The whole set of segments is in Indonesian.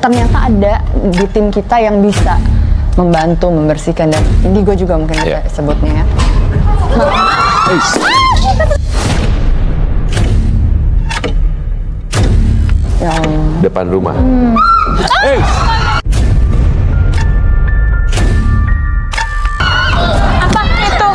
ternyata ada di tim kita yang bisa membantu membersihkan, dan indigo juga mungkin kita sebutnya ya. Depan rumah. Apa itu?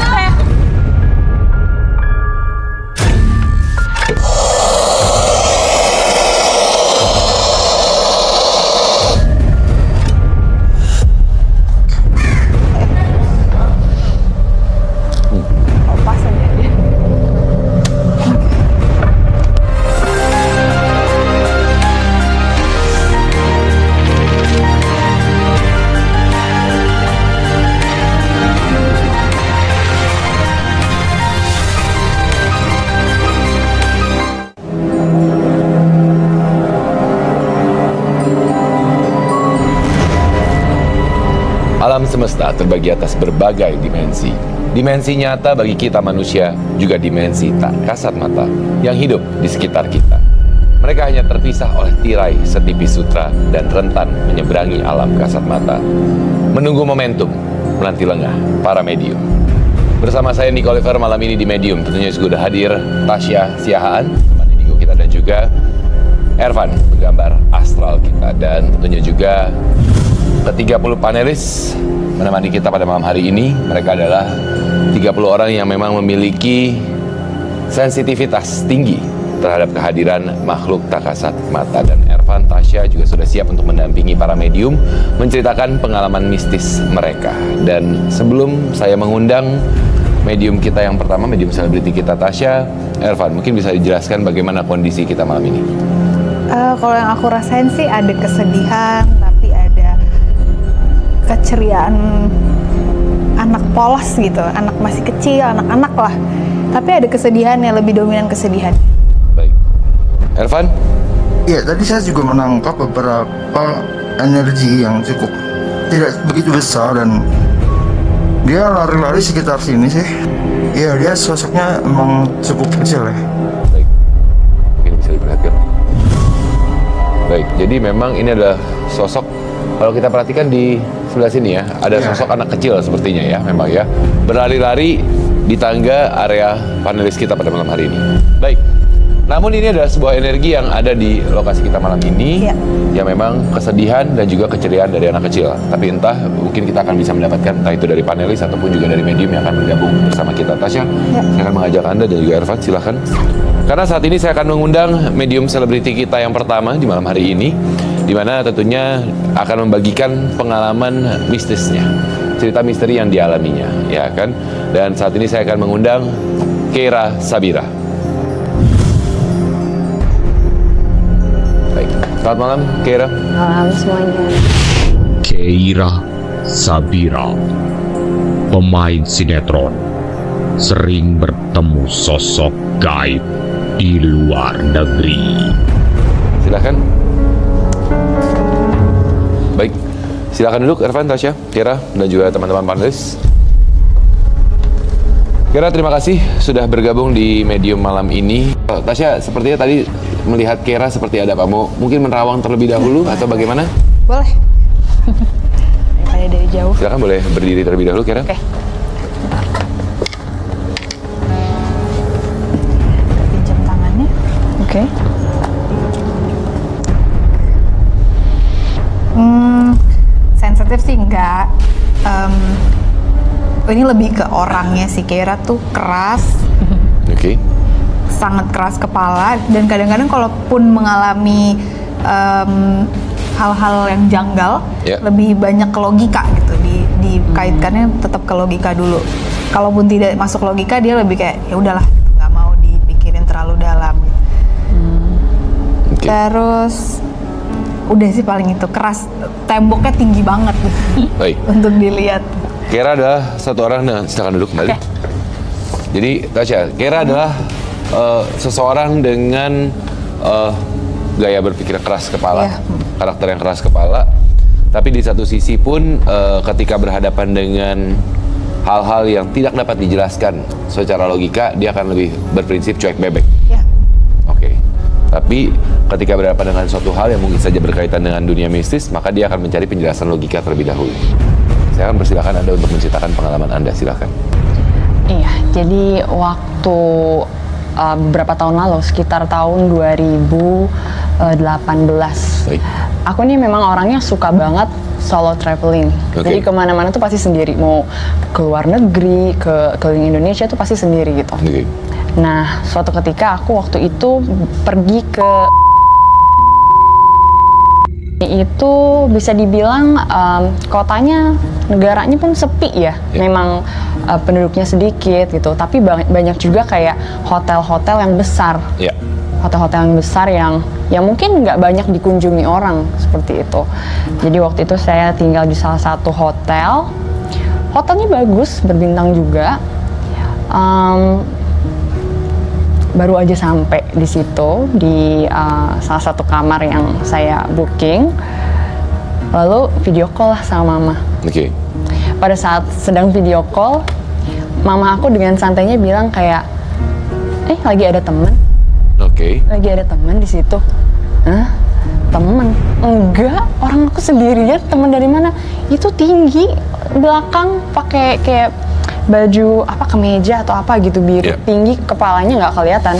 Alam semesta terbagi atas berbagai dimensi. Dimensi nyata bagi kita manusia, juga dimensi tak kasat mata yang hidup di sekitar kita. Mereka hanya terpisah oleh tirai setipis sutra dan rentan menyeberangi alam kasat mata. Menunggu momentum, menanti lengah para medium. Bersama saya Nick Oliver malam ini di Medium, tentunya juga sudah hadir Tasya Siahaan, teman indigo kita, dan juga Ervan, penggambar astral kita, dan tentunya juga ke-30 panelis menemani kita pada malam hari ini. Mereka adalah 30 orang yang memang memiliki sensitivitas tinggi terhadap kehadiran makhluk tak kasat mata. Dan Ervan, Tasya juga sudah siap untuk mendampingi para medium menceritakan pengalaman mistis mereka. Dan sebelum saya mengundang medium kita yang pertama, medium selebriti kita Tasya, Ervan, mungkin bisa dijelaskan bagaimana kondisi kita malam ini? Kalau yang aku rasain sih ada kesedihan, tapi ada keceriaan anak polos gitu, anak masih kecil, anak-anak lah. Tapi ada kesedihan yang lebih dominan kesedihan. Baik, Ervan? Ya, tadi saya juga menangkap beberapa energi yang cukup tidak begitu besar, dan dia lari-lari sekitar sini sih. Iya, dia sosoknya emang cukup kecil ya. Baik, mungkin bisa diperhatikan. Baik, jadi memang ini adalah sosok, kalau kita perhatikan di sebelah sini ya, ada sosok anak kecil sepertinya ya, memang ya, berlari-lari di tangga area panelis kita pada malam hari ini. Baik, namun ini adalah sebuah energi yang ada di lokasi kita malam ini, yang memang kesedihan dan juga keceriaan dari anak kecil. Tapi entah, mungkin kita akan bisa mendapatkan entah itu dari panelis ataupun juga dari medium yang akan bergabung bersama kita. Tasya, saya akan mengajak Anda dan juga Ervan, silahkan. Karena saat ini saya akan mengundang medium selebriti kita yang pertama di malam hari ini, di mana tentunya akan membagikan pengalaman mistisnya, cerita misteri yang dialaminya, ya kan? Dan saat ini saya akan mengundang Keira Sabira. Baik, selamat malam Keira. Malam semuanya. Keira Sabira, pemain sinetron, sering bertemu sosok gaib di luar negeri. Silakan. Baik, silakan duduk Ervan, Tasya, Keira, dan juga teman-teman panelis. Keira, terima kasih sudah bergabung di Medium malam ini. Tasya, sepertinya tadi melihat Keira seperti ada apa? Mau mungkin menerawang terlebih dahulu atau bagaimana? Boleh. Daripada dari jauh. Silakan, boleh berdiri terlebih dahulu, Keira. Oke. Pinjam tangannya. Oke. Sensitif sih enggak. Ini lebih ke orangnya sih. Keira tuh keras. Oke. Sangat keras kepala, dan kadang-kadang kalaupun mengalami hal-hal yang janggal, lebih banyak ke logika gitu, dikaitkannya tetap ke logika dulu. Kalaupun tidak masuk logika, dia lebih kayak ya udahlah, nggak mau dipikirin terlalu dalam. Terus udah sih paling itu, keras, temboknya tinggi banget Baik. untuk dilihat. Keira adalah satu orang, nah silakan duduk kembali. Jadi Tasya, Keira adalah seseorang dengan gaya berpikir keras kepala, karakter yang keras kepala. Tapi di satu sisi pun ketika berhadapan dengan hal-hal yang tidak dapat dijelaskan secara logika, dia akan lebih berprinsip cuek bebek. Oke. Tapi ketika berhadapan dengan suatu hal yang mungkin saja berkaitan dengan dunia mistis, maka dia akan mencari penjelasan logika terlebih dahulu. Saya akan persilakan Anda untuk menceritakan pengalaman Anda, silakan. Iya, jadi waktu beberapa tahun lalu, sekitar tahun 2018. Baik. Aku nih memang orangnya suka banget solo traveling. Oke. Jadi kemana-mana tuh pasti sendiri. Mau ke luar negeri, ke keliling Indonesia tuh pasti sendiri gitu. Oke. Nah, suatu ketika aku waktu itu pergi ke itu bisa dibilang kotanya, negaranya pun sepi ya. Memang penduduknya sedikit gitu, tapi banyak juga kayak hotel-hotel yang besar. Ya. Hotel-hotel yang besar yang mungkin nggak banyak dikunjungi orang seperti itu. Jadi waktu itu saya tinggal di salah satu hotel. Hotelnya bagus, berbintang juga. Baru aja sampai di situ di salah satu kamar yang saya booking. Lalu video call lah sama mama. Oke. Pada saat sedang video call, mama aku dengan santainya bilang kayak, lagi ada temen. Oke. Lagi ada temen di situ. Hah? Temen? Enggak, orang aku sendirian. Temen dari mana? Itu tinggi, belakang pakai kayak baju apa, kemeja atau apa gitu biru, tinggi, kepalanya nggak kelihatan.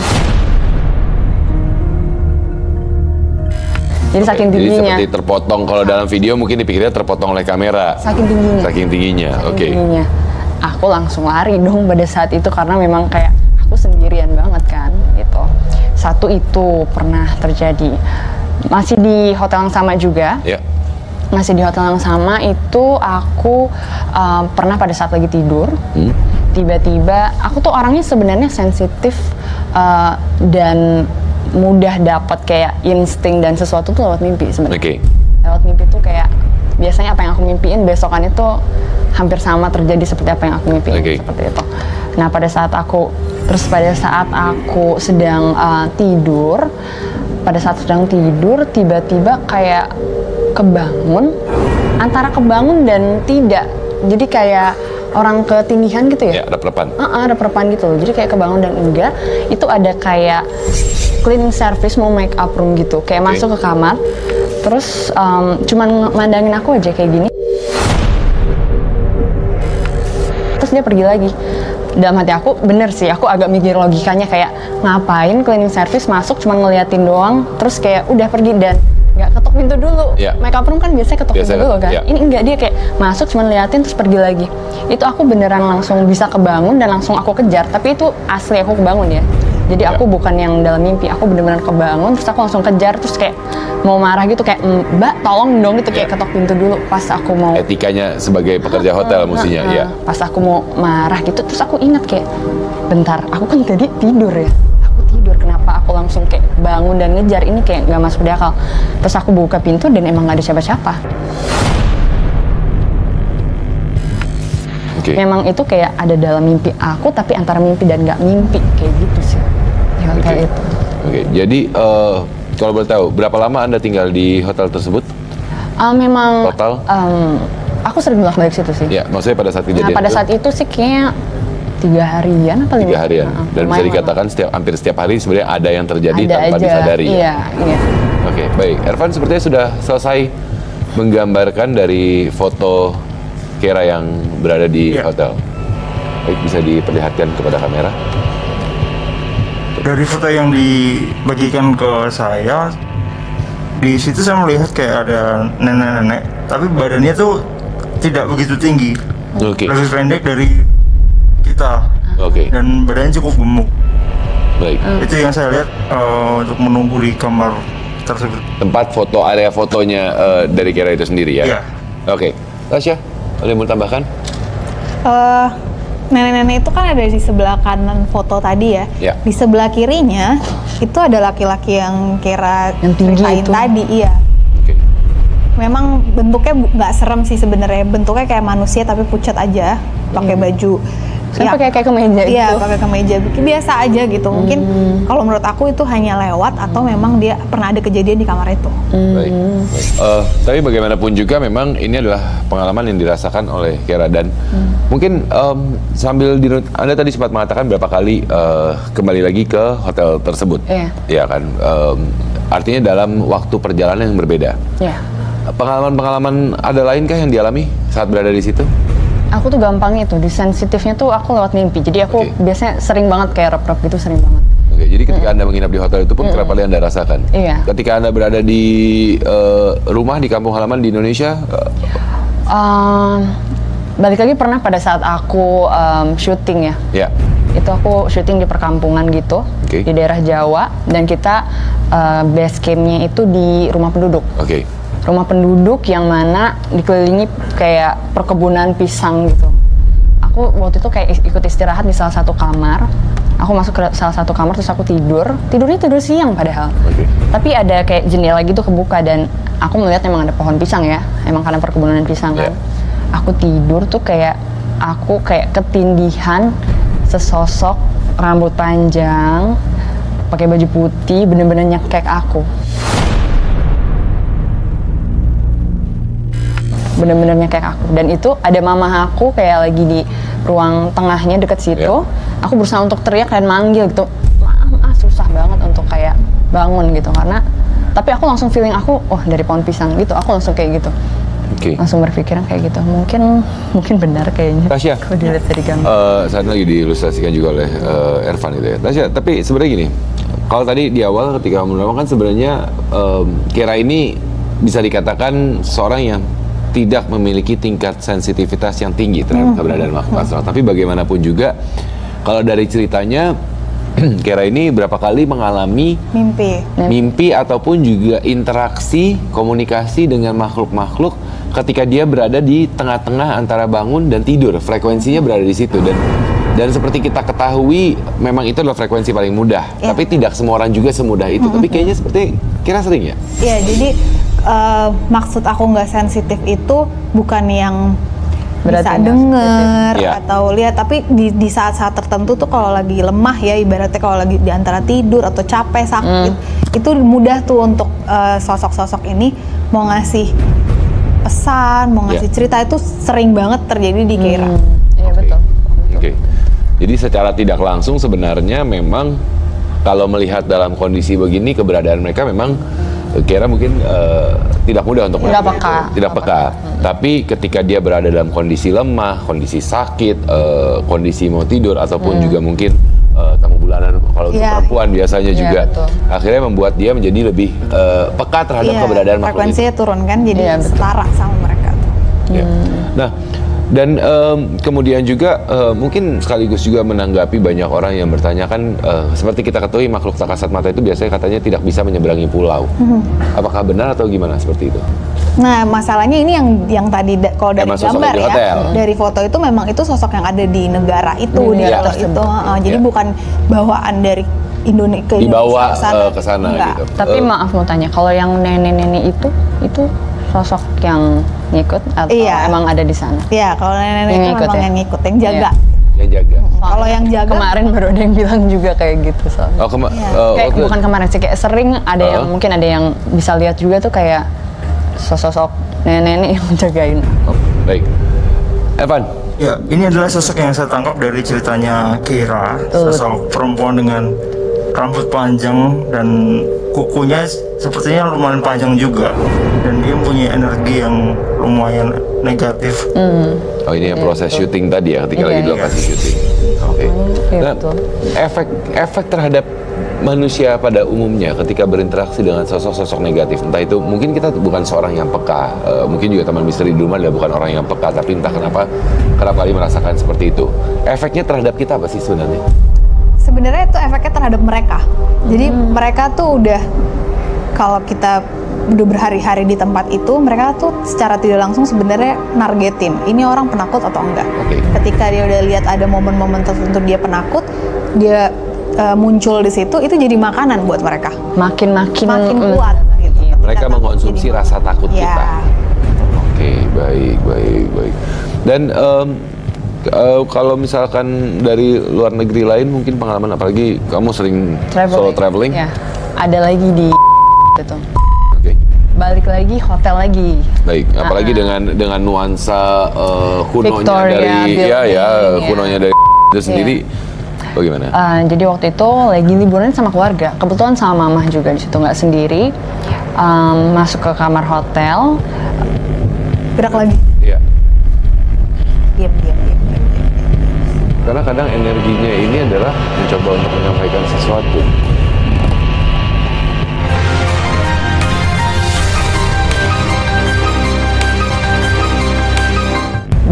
Jadi saking tingginya. Jadi seperti terpotong, kalau dalam video mungkin dipikirnya terpotong oleh kamera. Saking tingginya. Saking tingginya, oke. Tingginya. Aku langsung lari dong pada saat itu karena memang kayak aku sendirian banget kan, gitu. Satu itu pernah terjadi. Masih di hotel yang sama juga. Ya. Masih di hotel yang sama itu aku pernah pada saat lagi tidur, tiba-tiba aku tuh orangnya sebenarnya sensitif dan mudah dapat kayak insting dan sesuatu tuh lewat mimpi sebenarnya. Oke. Lewat mimpi tuh kayak biasanya apa yang aku mimpiin besokannya tuh hampir sama terjadi seperti apa yang aku mimpiin, seperti itu. Nah pada saat aku sedang tidur, tiba-tiba kayak kebangun, antara kebangun dan tidak. Jadi kayak orang ketindihan gitu ya? Ya, ada perepan. Ada perepan gitu. Jadi kayak kebangun dan enggak. Itu ada kayak cleaning service mau make up room gitu. Kayak masuk ke kamar, terus cuman mandangin aku aja kayak gini. Terus dia pergi lagi. Dalam hati aku, bener sih, aku agak mikir logikanya kayak ngapain cleaning service masuk cuma ngeliatin doang, terus kayak udah pergi dan nggak ketok pintu dulu. Make up room kan biasanya ketok pintu dulu kan. Ini enggak, dia kayak masuk cuma liatin terus pergi lagi. Itu aku beneran langsung bisa kebangun dan langsung aku kejar. Tapi itu asli aku kebangun ya. Jadi aku bukan yang dalam mimpi, aku bener-bener kebangun terus aku langsung kejar, terus kayak mau marah gitu kayak Mbak tolong dong gitu, kayak ketok pintu dulu pas aku mau. Etikanya sebagai pekerja hotel mestinya ya. Pas aku mau marah gitu terus aku ingat kayak bentar, aku kan tadi tidur ya. Tidur, kenapa aku langsung kayak bangun dan ngejar, ini kayak nggak masuk di akal. Terus aku buka pintu dan emang nggak ada siapa-siapa. Memang itu kayak ada dalam mimpi aku, tapi antara mimpi dan nggak mimpi kayak gitu sih di hotel itu. Jadi kalau boleh tahu berapa lama Anda tinggal di hotel tersebut? Memang total? Aku sering bolak-balik situ sih. Ya, maksudnya pada saat kejadian pada saat itu sih kayaknya 3 harian apa 5 harian. Dan bisa dikatakan hampir setiap hari sebenarnya ada yang terjadi tanpa disadari. Iya. Oke, baik. Ervan sepertinya sudah selesai menggambarkan dari foto Kera yang berada di hotel. Baik, bisa diperlihatkan kepada kamera. Dari foto yang dibagikan ke saya, di situ saya melihat kayak ada nenek-nenek, tapi badannya tuh tidak begitu tinggi. Lebih pendek dari kita. Dan badannya cukup gemuk. Baik. Itu yang saya lihat untuk menunggu di kamar tersebut. Tempat foto, area fotonya dari Kera itu sendiri ya? Iya. Oke. Tasya, boleh mau tambahkan? Nenek-nenek itu kan ada di sebelah kanan foto tadi ya. Di sebelah kirinya itu ada laki-laki yang Kera yang tinggi itu tadi, iya. Memang bentuknya nggak serem sih sebenarnya. Bentuknya kayak manusia tapi pucat aja, pakai baju Saya pakai kayak kemeja gitu. Iya, pakai kemeja. Biasa aja gitu. Mungkin kalau menurut aku itu hanya lewat atau memang dia pernah ada kejadian di kamar itu. Baik. Tapi bagaimanapun juga memang ini adalah pengalaman yang dirasakan oleh Keira dan mungkin sambil Anda tadi sempat mengatakan berapa kali kembali lagi ke hotel tersebut. Iya kan. Artinya dalam waktu perjalanan yang berbeda. Iya. Pengalaman-pengalaman ada lainkah yang dialami saat berada di situ? Aku tuh gampang itu, sensitifnya tuh aku lewat mimpi. Jadi aku biasanya sering banget kayak rep-rep gitu, sering banget. Oke, jadi ketika Anda menginap di hotel itu pun kerap kali Anda rasakan? Iya. Ketika Anda berada di rumah, di kampung halaman di Indonesia? Balik lagi pernah pada saat aku syuting ya. Ya. Itu aku syuting di perkampungan gitu, di daerah Jawa. Dan kita base campnya itu di rumah penduduk. Rumah penduduk yang mana dikelilingi kayak perkebunan pisang gitu. Aku waktu itu kayak ikut istirahat di salah satu kamar. Aku masuk ke salah satu kamar terus aku tidurnya tidur siang padahal. Tapi ada kayak jendela gitu kebuka dan aku melihat emang ada pohon pisang ya, emang karena perkebunan pisang kan. Aku tidur tuh kayak aku kayak ketindihan sesosok rambut panjang, pakai baju putih, bener-bener nyekek aku. Bener-bener nyekek aku. Dan itu ada mama aku kayak lagi di ruang tengahnya deket situ. Aku berusaha untuk teriak dan manggil gitu. Maaf, susah banget untuk kayak bangun gitu karena. Tapi aku langsung feeling aku, dari pohon pisang gitu. Aku langsung kayak gitu. Langsung berpikiran kayak gitu. Mungkin benar kayaknya. Tasya, kalau dilihat dari gambar. saat lagi diilustrasikan juga oleh Ervan gitu ya. Tasya, tapi sebenarnya gini. Kalau tadi di awal ketika kamu menerangkan sebenarnya Keira ini bisa dikatakan seorang yang tidak memiliki tingkat sensitivitas yang tinggi terhadap keberadaan makhluk astral. Tapi bagaimanapun juga, kalau dari ceritanya, Keira ini berapa kali mengalami mimpi ataupun juga interaksi, komunikasi dengan makhluk-makhluk ketika dia berada di tengah-tengah antara bangun dan tidur. Frekuensinya berada di situ dan seperti kita ketahui, memang itu adalah frekuensi paling mudah. Tapi tidak semua orang juga semudah itu. Tapi kayaknya seperti Keira sering ya? Iya, jadi maksud aku nggak sensitif itu bukan yang bisa denger atau lihat, tapi di saat-saat tertentu tuh kalau lagi lemah ya, ibaratnya kalau lagi di antara tidur atau capek, sakit, itu mudah tuh untuk sosok-sosok ini mau ngasih pesan, mau ngasih cerita, itu sering banget terjadi di Keira. Iya, betul. Jadi secara tidak langsung sebenarnya memang kalau melihat dalam kondisi begini, keberadaan mereka memang Keira mungkin tidak mudah untuk tidak peka. Tapi ketika dia berada dalam kondisi lemah, kondisi sakit, kondisi mau tidur ataupun juga mungkin tamu bulanan kalau untuk perempuan biasanya juga akhirnya membuat dia menjadi lebih peka terhadap keberadaan makhluk itu. Frekuensinya turun kan, jadi setara sama mereka tuh. Nah, dan kemudian juga mungkin sekaligus juga menanggapi banyak orang yang bertanyakan, seperti kita ketahui makhluk tak kasat mata itu biasanya katanya tidak bisa menyeberangi pulau. Apakah benar atau gimana seperti itu? Nah, masalahnya ini yang tadi kalau dari gambar ya, dari foto itu memang itu sosok yang ada di negara itu, di foto itu. Jadi bukan bawaan dari Indonesia dibawa ke sana gitu. Tapi maaf mau tanya, kalau yang nenek-nenek itu sosok yang ngikut atau emang ada di sana? Iya, kalau nenek-nenek itu memang yang ngikut, yang jaga. Yang jaga. Kalau yang jaga kemarin baru ada yang bilang juga kayak gitu soalnya. Kayak bukan kemarin sih, kayak sering ada yang mungkin ada yang bisa lihat juga tuh kayak sosok nenek-nenek yang menjagain. Baik. Evan. Ya, ini adalah sosok yang saya tangkap dari ceritanya Keira, sosok perempuan dengan rambut panjang dan kukunya sepertinya lumayan panjang juga, dan dia punya energi yang lumayan negatif. Oh, ini yang proses syuting tadi ya, ketika lagi di lokasi syuting. Nah, efek terhadap manusia pada umumnya ketika berinteraksi dengan sosok-sosok negatif, entah itu mungkin kita bukan seorang yang peka, mungkin juga teman misteri di rumah adalah bukan orang yang peka, tapi entah kenapa kerap kali merasakan seperti itu. Efeknya terhadap kita apa sih sebenarnya? Sebenarnya itu efeknya terhadap mereka. Jadi mereka tuh udah, kalau kita udah berhari-hari di tempat itu, mereka tuh secara tidak langsung sebenarnya nargetin ini orang penakut atau enggak. Ketika dia udah lihat ada momen-momen tertentu dia penakut, dia muncul di situ, itu jadi makanan buat mereka. Makin kuat. Gitu. Mereka mengkonsumsi rasa takut kita. Oke, baik. Dan Kalau misalkan dari luar negeri lain mungkin pengalaman, apalagi kamu sering solo traveling. Ya, ada lagi di itu. Oke. Balik lagi hotel lagi. Baik, apalagi dengan nuansa kunonya Victoria dari kunonya dari itu sendiri. Bagaimana? Jadi waktu itu lagi liburan sama keluarga, kebetulan sama mama juga di situ, nggak sendiri. Masuk ke kamar hotel, Gerak lagi. Iya. Diam. Karena kadang energinya ini adalah mencoba untuk menyampaikan sesuatu.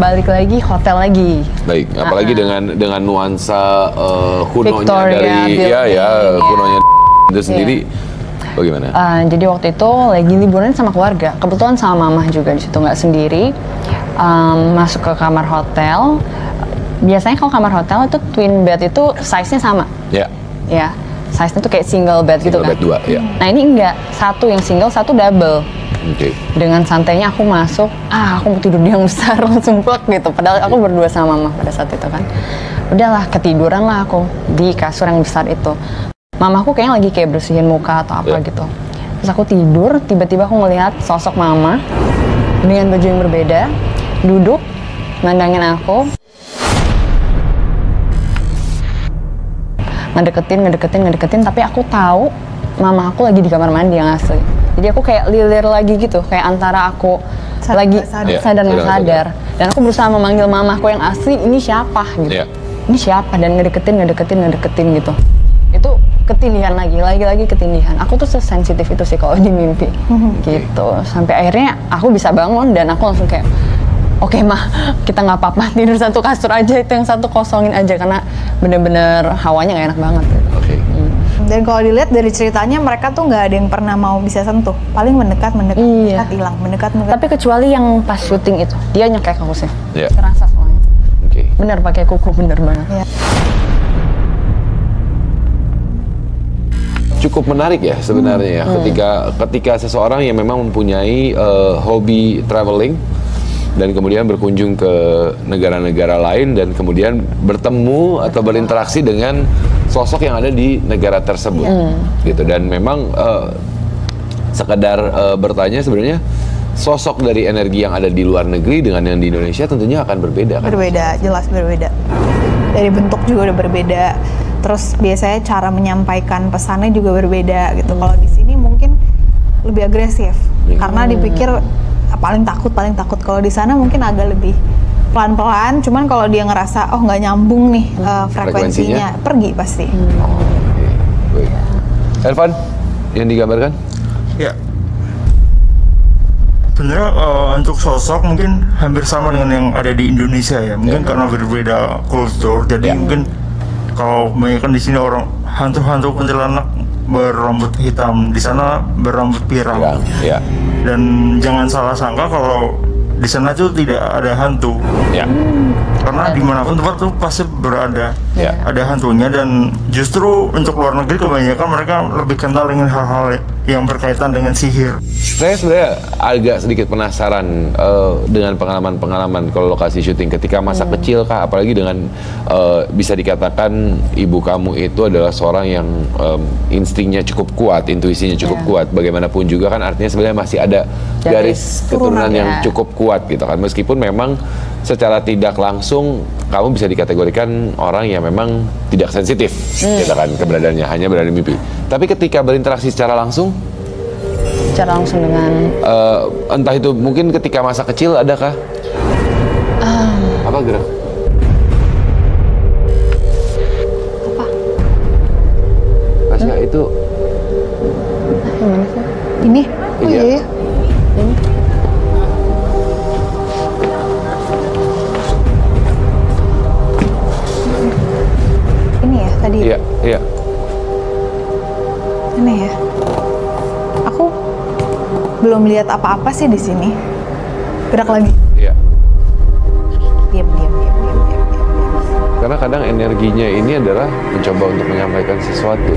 balik lagi hotel lagi. Baik, apalagi dengan nuansa kunonya Victoria dari kunonya itu sendiri. Bagaimana? Jadi waktu itu lagi liburan sama keluarga, kebetulan sama mama juga di situ, nggak sendiri. Masuk ke kamar hotel. Biasanya kalau kamar hotel itu twin bed itu size-nya sama. Ya. Ya, size-nya tuh kayak single bed gitu kan. Single bed 2, ya. Nah ini enggak, satu yang single, satu double. Oke. Dengan santainya aku masuk, aku mau tidur di yang besar, langsung plek gitu. Padahal aku berdua sama mama pada saat itu kan. Udahlah, ketiduran lah aku di kasur yang besar itu. Mamaku kayaknya lagi kayak bersihin muka atau apa gitu. Terus aku tidur, tiba-tiba aku ngelihat sosok mama dengan baju yang berbeda, duduk, mandangin aku. Ngedeketin, tapi aku tahu mama aku lagi di kamar mandi yang asli. Jadi aku kayak lilir lagi gitu, kayak antara aku lagi sadar nggak sadar. Dan aku berusaha memanggil mamaku yang asli, ini siapa gitu. Ini siapa, dan ngedeketin gitu. Itu ketindihan lagi ketindihan. Aku tuh sesensitif itu sih kalau di mimpi gitu. Sampai akhirnya aku bisa bangun dan aku langsung kayak, oke mah, kita nggak apa-apa tidur satu kasur aja, itu yang satu kosongin aja karena bener-bener hawanya nggak enak banget. Gitu. Dan kalau dilihat dari ceritanya, mereka tuh nggak ada yang pernah mau bisa sentuh. Paling mendekat, hilang, mendekat. Tapi kecuali yang pas syuting itu, dia nyekek aku sih. Terasa soalnya. Bener pakai kuku, bener banget. Cukup menarik ya sebenarnya ya, ketika seseorang yang memang mempunyai hobi traveling dan kemudian berkunjung ke negara-negara lain dan kemudian bertemu atau berinteraksi dengan sosok yang ada di negara tersebut, gitu. Dan memang sekedar bertanya, sebenarnya sosok dari energi yang ada di luar negeri dengan yang di Indonesia tentunya akan berbeda kan? Berbeda, jelas berbeda. Dari bentuk juga udah berbeda. Terus biasanya cara menyampaikan pesannya juga berbeda gitu. Kalau di sini mungkin lebih agresif karena dipikir paling takut. Kalau di sana mungkin agak lebih pelan-pelan. Cuman kalau dia ngerasa nggak nyambung nih frekuensinya, pergi pasti. Baik. Elvan, yang digambarkan? Ya. Sebenarnya untuk sosok mungkin hampir sama dengan yang ada di Indonesia ya. Mungkin karena berbeda kultur, jadi mungkin kalau kan di sini orang hantu-hantu kuntilanak berambut hitam, di sana berambut pirang. Dan jangan salah sangka kalau di sana tuh tidak ada hantu. Karena dimanapun tempat tuh pasti berada, ada hantunya. Dan justru untuk luar negeri kebanyakan mereka lebih kental dengan hal-hal yang berkaitan dengan sihir. Saya sebenarnya agak sedikit penasaran dengan pengalaman kalau lokasi syuting ketika masa kecil kah, apalagi dengan bisa dikatakan ibu kamu itu adalah seorang yang instingnya cukup kuat, intuisinya cukup kuat. Bagaimanapun juga kan artinya sebenarnya masih ada garis keturunan yang cukup kuat gitu kan, meskipun memang secara tidak langsung kamu bisa dikategorikan orang yang memang tidak sensitif gitu kan, keberadaannya hanya berada di mimpi. Tapi ketika berinteraksi secara langsung dengan entah itu mungkin ketika masa kecil adakah apa gerak Tasya itu ini iya. Ini ya tadi. Iya. Ini ya. Aku belum lihat apa-apa sih di sini. Gerak lagi. Iya. Diam. Karena kadang energinya ini adalah mencoba untuk menyampaikan sesuatu.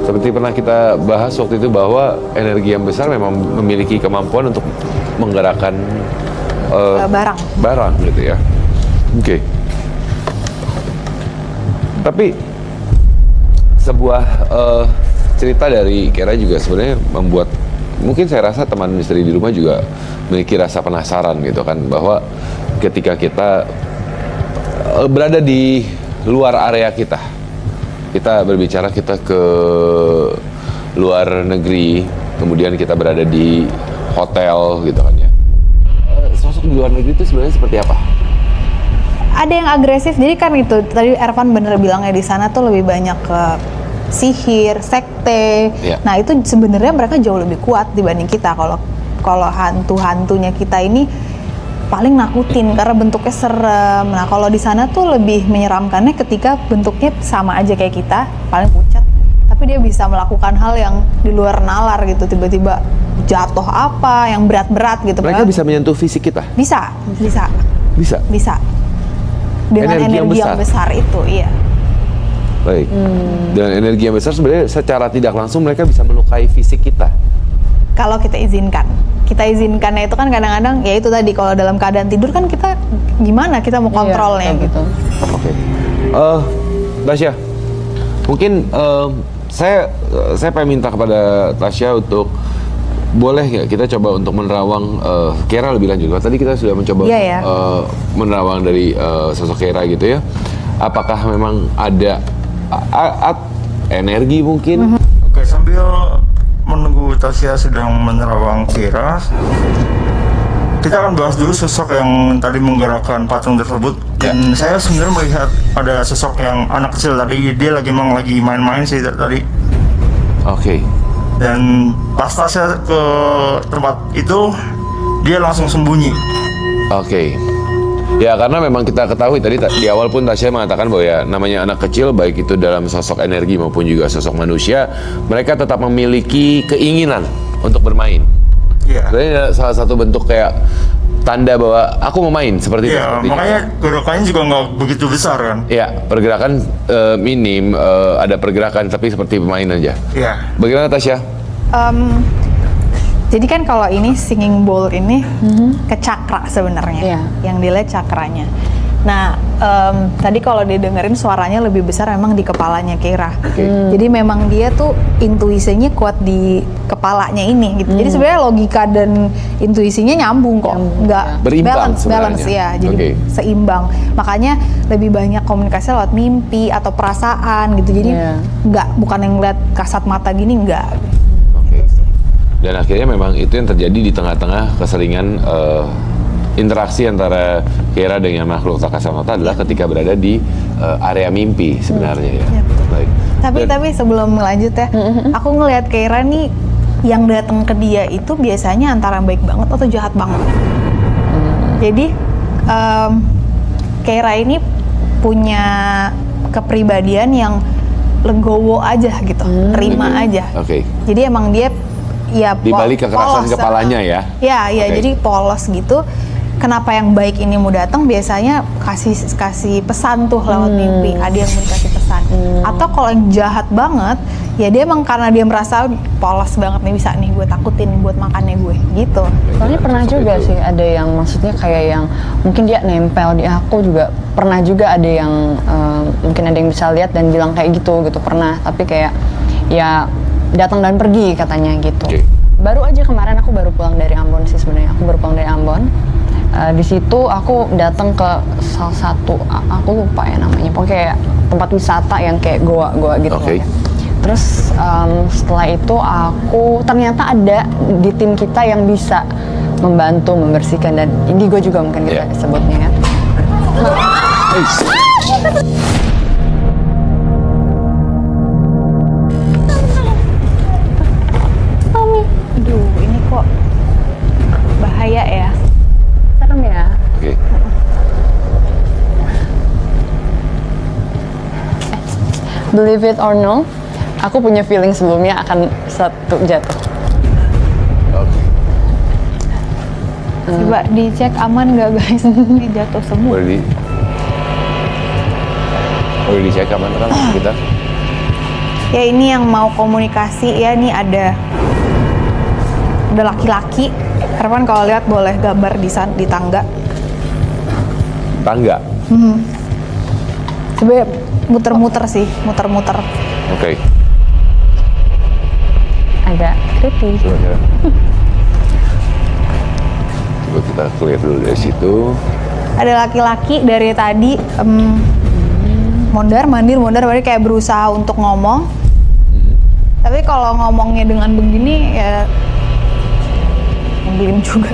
Seperti pernah kita bahas waktu itu bahwa energi yang besar memang memiliki kemampuan untuk menggerakkan barang gitu ya. Oke. Tapi sebuah cerita dari Kera juga sebenarnya membuat, mungkin saya rasa teman misteri di rumah juga memiliki rasa penasaran gitu kan, bahwa ketika kita berada di luar area kita berbicara, kita ke luar negeri, kemudian kita berada di hotel gitu kan ya. Sosok di luar negeri itu sebenarnya seperti apa? Ada yang agresif, jadi kan itu tadi Ervan bener bilangnya, di sana tuh lebih banyak ke sihir, sekte. Nah itu sebenarnya mereka jauh lebih kuat dibanding kita. Kalau hantu-hantunya kita ini paling nakutin karena bentuknya serem. Nah kalau di sana tuh lebih menyeramkannya ketika bentuknya sama aja kayak kita, paling pucat, tapi dia bisa melakukan hal yang di luar nalar gitu, tiba-tiba jatuh apa yang berat-berat gitu. Mereka bisa menyentuh fisik kita? Bisa. Dengan energi yang besar itu, iya. Baik. Dan energi yang besar sebenarnya secara tidak langsung mereka bisa melukai fisik kita. Kalau kita izinkannya itu kan kadang-kadang ya itu tadi, kalau dalam keadaan tidur kan kita gimana kita mau kontrolnya gitu. Oke. Tasya, mungkin saya pengen minta kepada Tasya untuk, boleh nggak kita coba untuk menerawang Kera lebih lanjut? Tadi kita sudah mencoba menerawang dari sosok Kera gitu ya. Apakah memang ada energi mungkin? Oke, sambil menunggu Tasya sedang menerawang Kera, kita akan bahas dulu sosok yang tadi menggerakkan patung tersebut. Dan saya sebenarnya melihat ada sosok yang anak kecil tadi, dia lagi main-main sih tadi. Oke. Dan pas Tasya ke tempat itu, dia langsung sembunyi. Oke. Ya karena memang kita ketahui tadi di awal pun Tasya mengatakan bahwa ya namanya anak kecil, baik itu dalam sosok energi maupun juga sosok manusia, mereka tetap memiliki keinginan untuk bermain. Iya. Sebenarnya salah satu bentuk kayak tanda bahwa aku mau main seperti itu. Iya, makanya gerakannya juga nggak begitu besar kan? Iya, pergerakan minim, ada pergerakan tapi seperti pemain aja. Iya. Bagaimana Tasya? Jadi kan kalau ini singing bowl ini ke cakra sebenarnya, yang dilihat cakranya. Nah, tadi kalau didengerin suaranya lebih besar memang di kepalanya Kera. Jadi memang dia tuh intuisinya kuat di kepalanya ini gitu. Jadi sebenarnya logika dan intuisinya nyambung kok, nggak balance ya. Jadi seimbang. Makanya lebih banyak komunikasi lewat mimpi atau perasaan gitu. Jadi bukan yang lihat kasat mata gini, enggak. Dan akhirnya memang itu yang terjadi di tengah-tengah keseringan interaksi antara Kera dengan makhluk tak kasat mata adalah ketika berada di area mimpi sebenarnya ya. Baik. Tapi sebelum lanjut ya, aku ngelihat Kera nih yang datang ke dia itu biasanya antara baik banget atau jahat banget. Jadi Kera ini punya kepribadian yang legowo aja gitu, terima aja. Jadi emang dia ya di balik kekerasan polos, kepalanya ya. Ya, jadi polos gitu. Kenapa yang baik ini mau datang biasanya kasih pesan tuh lewat mimpi, ada yang mau kasih pesan. Atau kalau yang jahat banget, ya dia emang karena dia merasa polos banget nih, bisa nih gue takutin buat makannya gue gitu. Soalnya pernah juga sih ada yang maksudnya kayak yang mungkin dia nempel di aku juga, pernah juga ada yang mungkin ada yang bisa lihat dan bilang kayak gitu pernah, tapi kayak ya datang dan pergi katanya gitu. Baru aja kemarin aku baru pulang dari Ambon sih sebenarnya, aku baru pulang dari Ambon. Di situ aku datang ke salah satu, aku lupa ya namanya, pokoknya kayak tempat wisata yang kayak goa gitu. Terus setelah itu aku ternyata ada di tim kita yang bisa membantu membersihkan, dan indigo juga mungkin kita sebutnya ya. Aduh, ini kok bahaya ya. Serem ya. Believe it or no, aku punya feeling sebelumnya akan satu jatuh. Coba dicek aman nggak guys? Ini jatuh semua. Boleh dicek aman kan kita? Ya ini yang mau komunikasi ya, ini ada laki-laki Ervan kalau lihat boleh gambar di tangga. Tangga? Sebenarnya muter-muter sih, muter-muter. Oke. Agak creepy. Coba kita clear dulu dari situ. Ada laki-laki dari tadi mondar-mandir kayak berusaha untuk ngomong. Tapi kalau ngomongnya dengan begini ya ngebelin juga.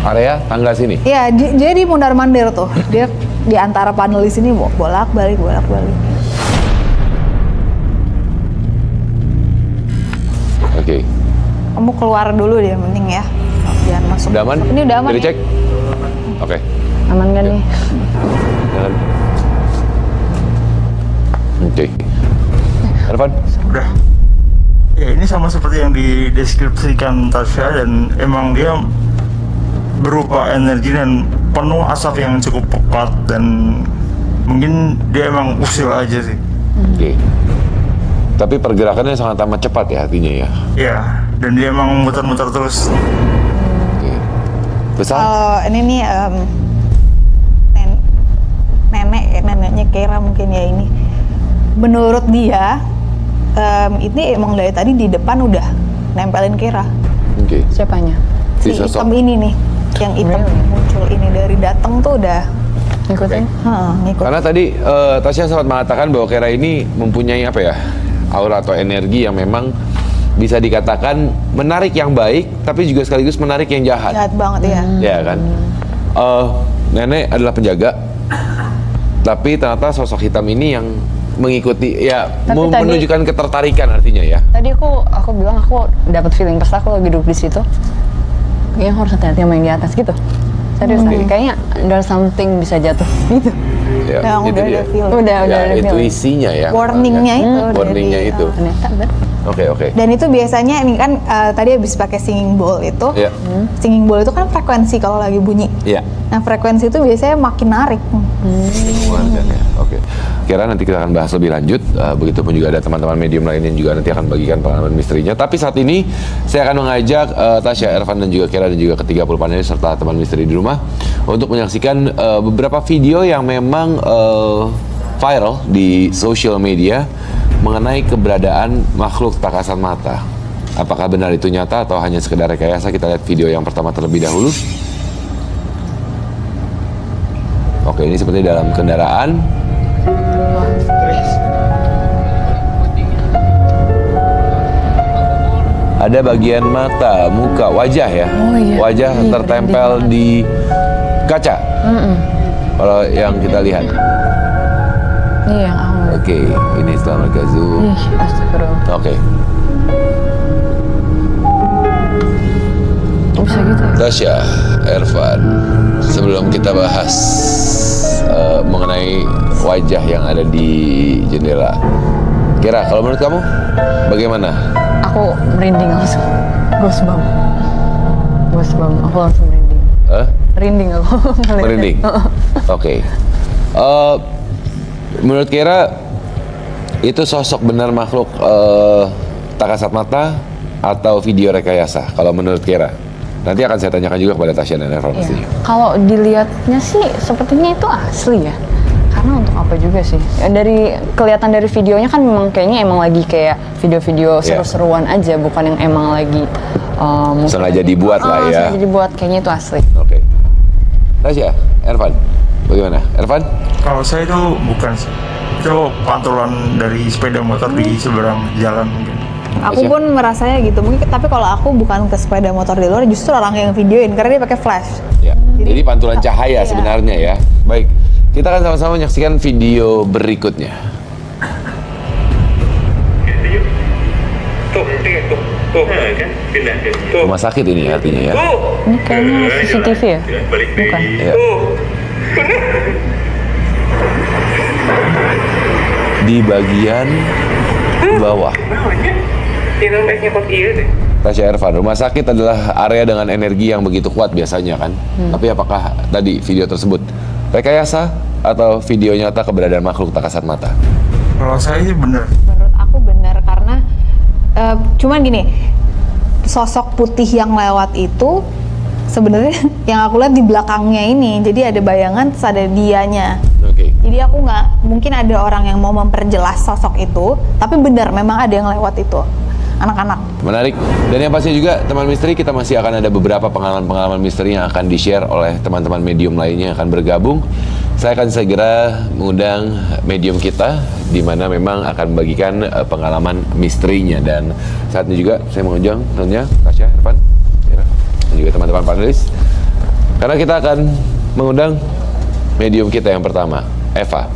Area tangga sini? Iya, jadi mondar-mandir tuh. Dia di antara panelis ini bolak-balik. Oke. Kamu keluar dulu deh, penting ya. Jangan masuk. Udah aman? Ini udah aman. Jadi cek? Oke. Aman kan nih? Jangan. Oke. Ervan? Udah. Ya ini sama seperti yang dideskripsikan Tasya, dan emang dia berupa energi dan penuh asap yang cukup pekat, dan mungkin dia emang usil aja sih. Oke. Tapi pergerakannya sangat amat cepat ya artinya ya? Iya, dan dia emang muter-muter terus. Oke. Besar? Kalau ini nih neneknya Keira mungkin ya ini. Menurut dia ini emang dari tadi di depan udah nempelin Keira. Oke. Siapanya? Si hitam ini nih, yang hitam muncul ini dari datang tuh udah Ngikutin? ngikut. Karena tadi Tasya sempat mengatakan bahwa Keira ini mempunyai apa ya, aura atau energi yang memang bisa dikatakan menarik yang baik, tapi juga sekaligus menarik yang jahat. Jahat banget ya. Ya kan. Nenek adalah penjaga, tapi ternyata sosok hitam ini yang mengikuti, ya menunjukkan ketertarikan artinya ya. Tadi aku bilang aku dapat feeling pas aku lagi duduk di situ. Kayaknya harus hati-hati sama yang di atas gitu. Serius kayaknya there's something bisa jatuh gitu. Ya, Yang itu udah dia. ada feel. Udah Ya, ada itu feeling. isinya ya. Warningnya itu. Warningnya dari- itu. Ternyata bener. Oke. Dan itu biasanya ini kan tadi habis pakai singing bowl itu. Iya. Singing bowl itu kan frekuensi kalau lagi bunyi. Iya. Nah frekuensi itu biasanya makin narik. Ya. Oke. Kira nanti kita akan bahas lebih lanjut. Begitupun juga ada teman-teman medium lain yang juga nanti akan bagikan pengalaman misterinya. Tapi saat ini saya akan mengajak Tasya, Ervan dan juga Kira dan juga ke-30 panelis serta teman misteri di rumah untuk menyaksikan beberapa video yang memang viral di social media mengenai keberadaan makhluk tak kasat mata. Apakah benar itu nyata atau hanya sekedar rekayasa? Kita lihat video yang pertama terlebih dahulu. Oke, ini seperti dalam kendaraan. Ada bagian mata, muka, wajah ya. Wajah tertempel di kaca. Kalau yang kita lihat. Iya yang aku ngeliat. Oke, ini setelah mereka zoom. Ih, astagfirullah. Oke. Bisa gitu ya? Tasya, Ervan, sebelum kita bahas mengenai wajah yang ada di jendela, Kira, kalau menurut kamu bagaimana? Aku merinding langsung. Goosebump. Aku langsung merinding. Merinding aku. ngeliatnya. Merinding? Oke. Menurut Kira, itu sosok benar makhluk tak kasat mata atau video rekayasa? Kalau menurut Kira, nanti akan saya tanyakan juga kepada Tasya dan Ervan pastinya. Kalau dilihatnya sih sepertinya itu asli ya. Karena untuk apa juga sih? Ya, dari kelihatan dari videonya kan memang kayaknya emang lagi kayak video-video seru-seruan aja, bukan yang emang lagi sengaja dibuat lah ya. Sengaja dibuat, kayaknya itu asli. Oke. Tasya, Ervan, bagaimana? Ervan? Kalau saya itu bukan sih, itu pantulan dari sepeda motor di seberang jalan mungkin. Aku pun merasanya gitu. Mungkin tapi kalau aku bukan ke sepeda motor di luar, justru orang yang videoin karena dia pakai flash. Ya. Jadi pantulan cahaya sebenarnya ya. Baik, kita akan sama-sama menyaksikan video berikutnya. Rumah sakit ini artinya ya. Ini kayaknya CCTV ya? Bukan. Ya. Di bagian bawah. Tasya, Ervan, rumah sakit adalah area dengan energi yang begitu kuat biasanya kan. Tapi apakah tadi video tersebut rekayasa atau video nyata keberadaan makhluk tak kasat mata? Kalau saya sih bener. Menurut aku benar karena cuman gini, sosok putih yang lewat itu sebenarnya yang aku lihat di belakangnya ini. Jadi ada bayangan, terus ada dianya. Jadi aku nggak, mungkin ada orang yang mau memperjelas sosok itu, tapi benar memang ada yang lewat itu, anak-anak. Menarik. Dan yang pasti juga teman misteri, kita masih akan ada beberapa pengalaman-pengalaman misteri yang akan di-share oleh teman-teman medium lainnya yang akan bergabung. Saya akan segera mengundang medium kita, di mana memang akan membagikan pengalaman misterinya. Dan saat ini juga saya mengundang tentunya Tasya, Irfan, dan juga teman-teman panelis, karena kita akan mengundang medium kita yang pertama, Eva.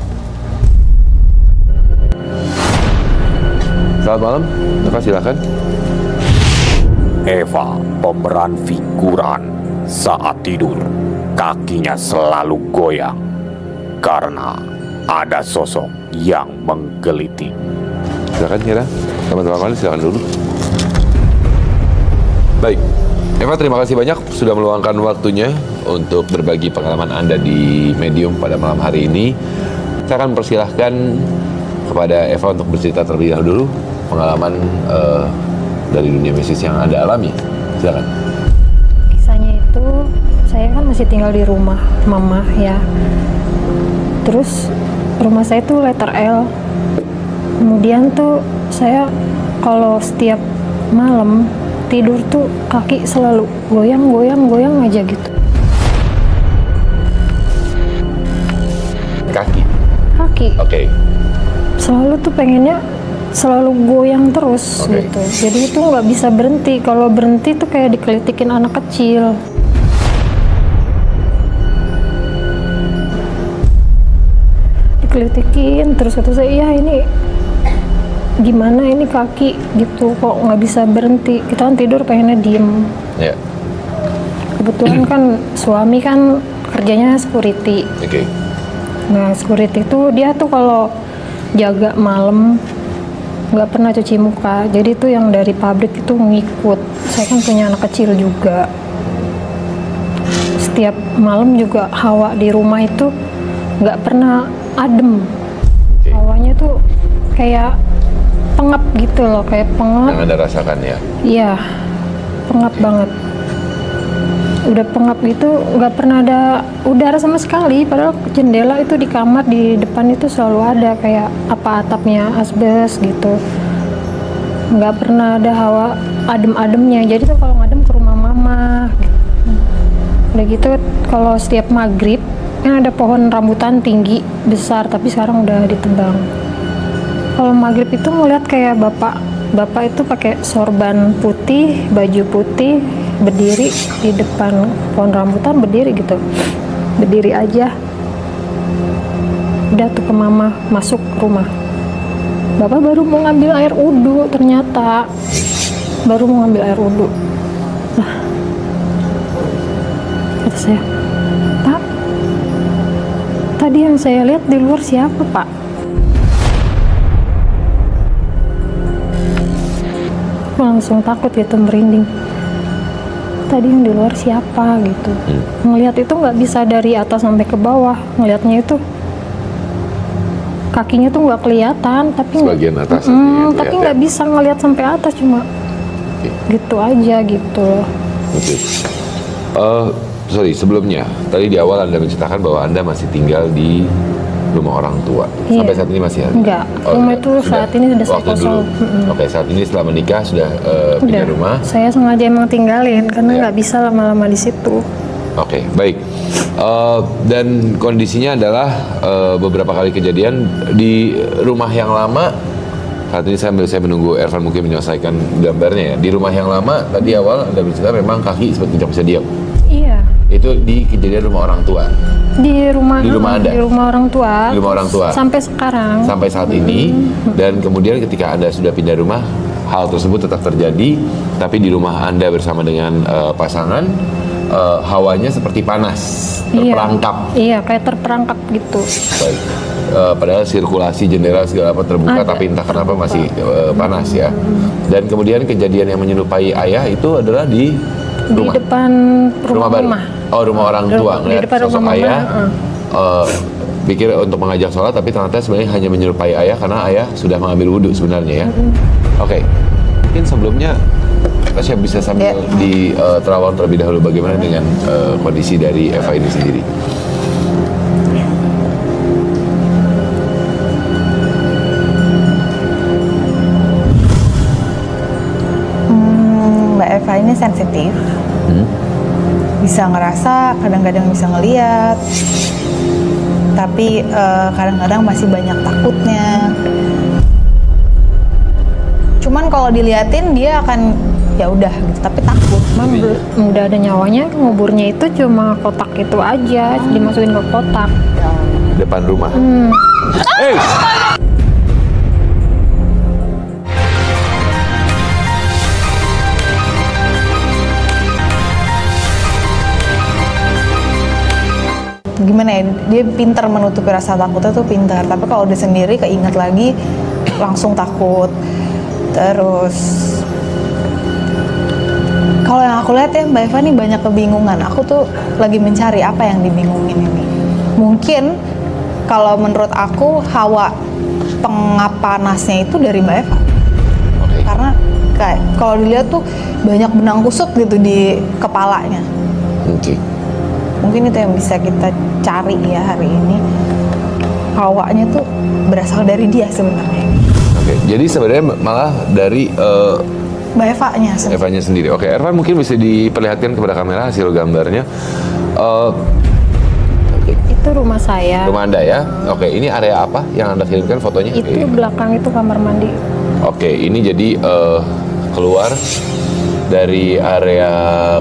Selamat malam, Eva, silakan. Eva, pemeran figuran, saat tidur kakinya selalu goyang karena ada sosok yang menggeliti. Silakan Kira, teman-teman panelis silakan dulu. Baik, Eva, terima kasih banyak sudah meluangkan waktunya untuk berbagi pengalaman Anda di medium pada malam hari ini. Saya akan persilahkan kepada Eva untuk bercerita terlebih dahulu pengalaman dari dunia mistis yang Anda alami. Silakan. Kisahnya itu, saya kan masih tinggal di rumah mama ya. Terus rumah saya tuh letter L. Kemudian tuh saya kalau setiap malam tidur tuh kaki selalu goyang aja gitu. Kaki. Oke. Selalu tuh pengennya selalu goyang terus gitu. Jadi itu nggak bisa berhenti. Kalau berhenti tuh kayak dikelitikin anak kecil. Dikelitikin terus, kata saya, iya ini gimana ini kaki gitu kok nggak bisa berhenti. Kita kan tidur pengennya diem. Yeah. Kebetulan kan suami kan kerjanya security. Nah security itu dia tuh kalau jaga malam nggak pernah cuci muka. Jadi tuh yang dari pabrik itu ngikut. Saya kan punya anak kecil juga. Setiap malam juga hawa di rumah itu nggak pernah adem. Hawanya tuh kayak pengap gitu loh, kayak pengap. Yang Anda rasakan ya? Iya, pengap banget. Udah pengap gitu, nggak pernah ada udara sama sekali. Padahal jendela itu di kamar di depan itu selalu ada kayak apa atapnya asbes gitu. Nggak pernah ada hawa adem-ademnya. Jadi tuh kalau ngadem ke rumah mama. Gitu. Udah gitu kalau setiap maghrib kan ada pohon rambutan tinggi besar, tapi sekarang udah ditebang. Kalau maghrib itu ngeliat kayak bapak itu pakai sorban putih, baju putih, berdiri di depan pohon rambutan, berdiri gitu, berdiri aja. Udah tuh ke mama masuk rumah. Bapak baru mau ngambil air wudhu, ternyata baru mau ngambil air wudhu. Nah, kata saya, Pak, tadi yang saya lihat di luar siapa, Pak? Aku langsung takut gitu, merinding. Tadi yang di luar siapa gitu. Ngelihat itu nggak bisa dari atas sampai ke bawah. Ngelihatnya itu kakinya tuh nggak kelihatan, tapi sebagian atas. Tapi nggak bisa ngelihat sampai atas, cuma gitu aja gitu. Sorry, sebelumnya tadi di awal Anda menceritakan bahwa Anda masih tinggal di rumah orang tua. Sampai saat ini masih ada? Enggak, rumah itu saat ini sudah saya kosong. Oke, saat ini setelah menikah sudah pindah rumah? Saya sengaja emang tinggalin karena nggak bisa lama-lama di situ. Oke, baik. Dan kondisinya adalah beberapa kali kejadian di rumah yang lama. Saat ini saya menunggu Irfan mungkin menyelesaikan gambarnya ya. Di rumah yang lama tadi awal Anda bercerita memang kaki seperti tidak bisa diam. Iya. Itu di kejadian rumah orang tua. Di rumah Anda. Di rumah orang tua. Di rumah orang tua. Sampai sekarang. Sampai saat ini. Dan kemudian ketika Anda sudah pindah rumah, hal tersebut tetap terjadi. Tapi di rumah Anda bersama dengan pasangan, hawanya seperti panas, terperangkap. Iya, kayak terperangkap gitu. Baik. Padahal sirkulasi jendela segala apa terbuka, tapi entah kenapa masih panas ya. Dan kemudian kejadian yang menyerupai ayah itu adalah di rumah. Di depan rumah baru. Oh, rumah orang tua. Di depan sosok rumah ayah. Pikir untuk mengajak sholat, tapi ternyata sebenarnya hanya menyerupai ayah karena ayah sudah mengambil wudhu sebenarnya ya. Oke. Mungkin sebelumnya Tasya bisa sambil di terawang terlebih dahulu bagaimana dengan kondisi dari Eva ini sendiri? Mbak Eva ini sensitif, bisa ngerasa, kadang-kadang bisa ngeliat, tapi kadang-kadang masih banyak takutnya. Cuman kalau diliatin dia akan ya udah gitu, tapi takut. Udah ada nyawanya, nguburnya itu cuma kotak itu aja, dimasukin ke kotak. Depan rumah. Hey! Gimana ya, dia pintar menutupi rasa takutnya tuh pintar, tapi kalau udah sendiri keinget lagi langsung takut. Terus kalau yang aku lihat ya Mbak Eva nih banyak kebingungan. Aku tuh lagi mencari apa yang dibingungin ini. Mungkin kalau menurut aku hawa pengap panasnya itu dari Mbak Eva. Karena kayak kalau dilihat tuh banyak benang kusut gitu di kepalanya. Mungkin itu yang bisa kita cari ya hari ini. Hawanya tuh berasal dari dia sebenarnya. Jadi sebenarnya malah dari Mbak Evanya sendiri. Ervan mungkin bisa diperlihatkan kepada kamera hasil gambarnya. Itu rumah saya. Rumah Anda ya? Ini area apa yang Anda kirimkan fotonya? Itu belakang itu kamar mandi. Ini jadi keluar dari area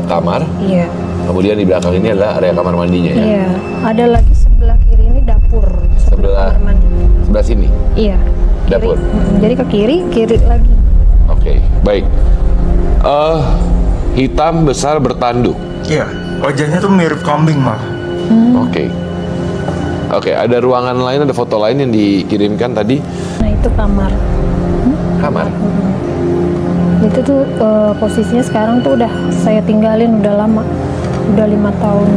kamar. Iya. Kemudian di belakang ini adalah area kamar mandinya ya? Iya. Ada lagi sebelah kiri ini dapur. Sebelah kamar mandi. Sebelah sini? Iya. Dapur? Jadi ke kiri lagi. Baik. Hitam besar bertanduk. Iya, wajahnya tuh mirip kambing malah. Ada ruangan lain, ada foto lain yang dikirimkan tadi. Nah itu kamar. Kamar? Itu tuh posisinya sekarang tuh udah saya tinggalin udah lama. Udah 5 tahun.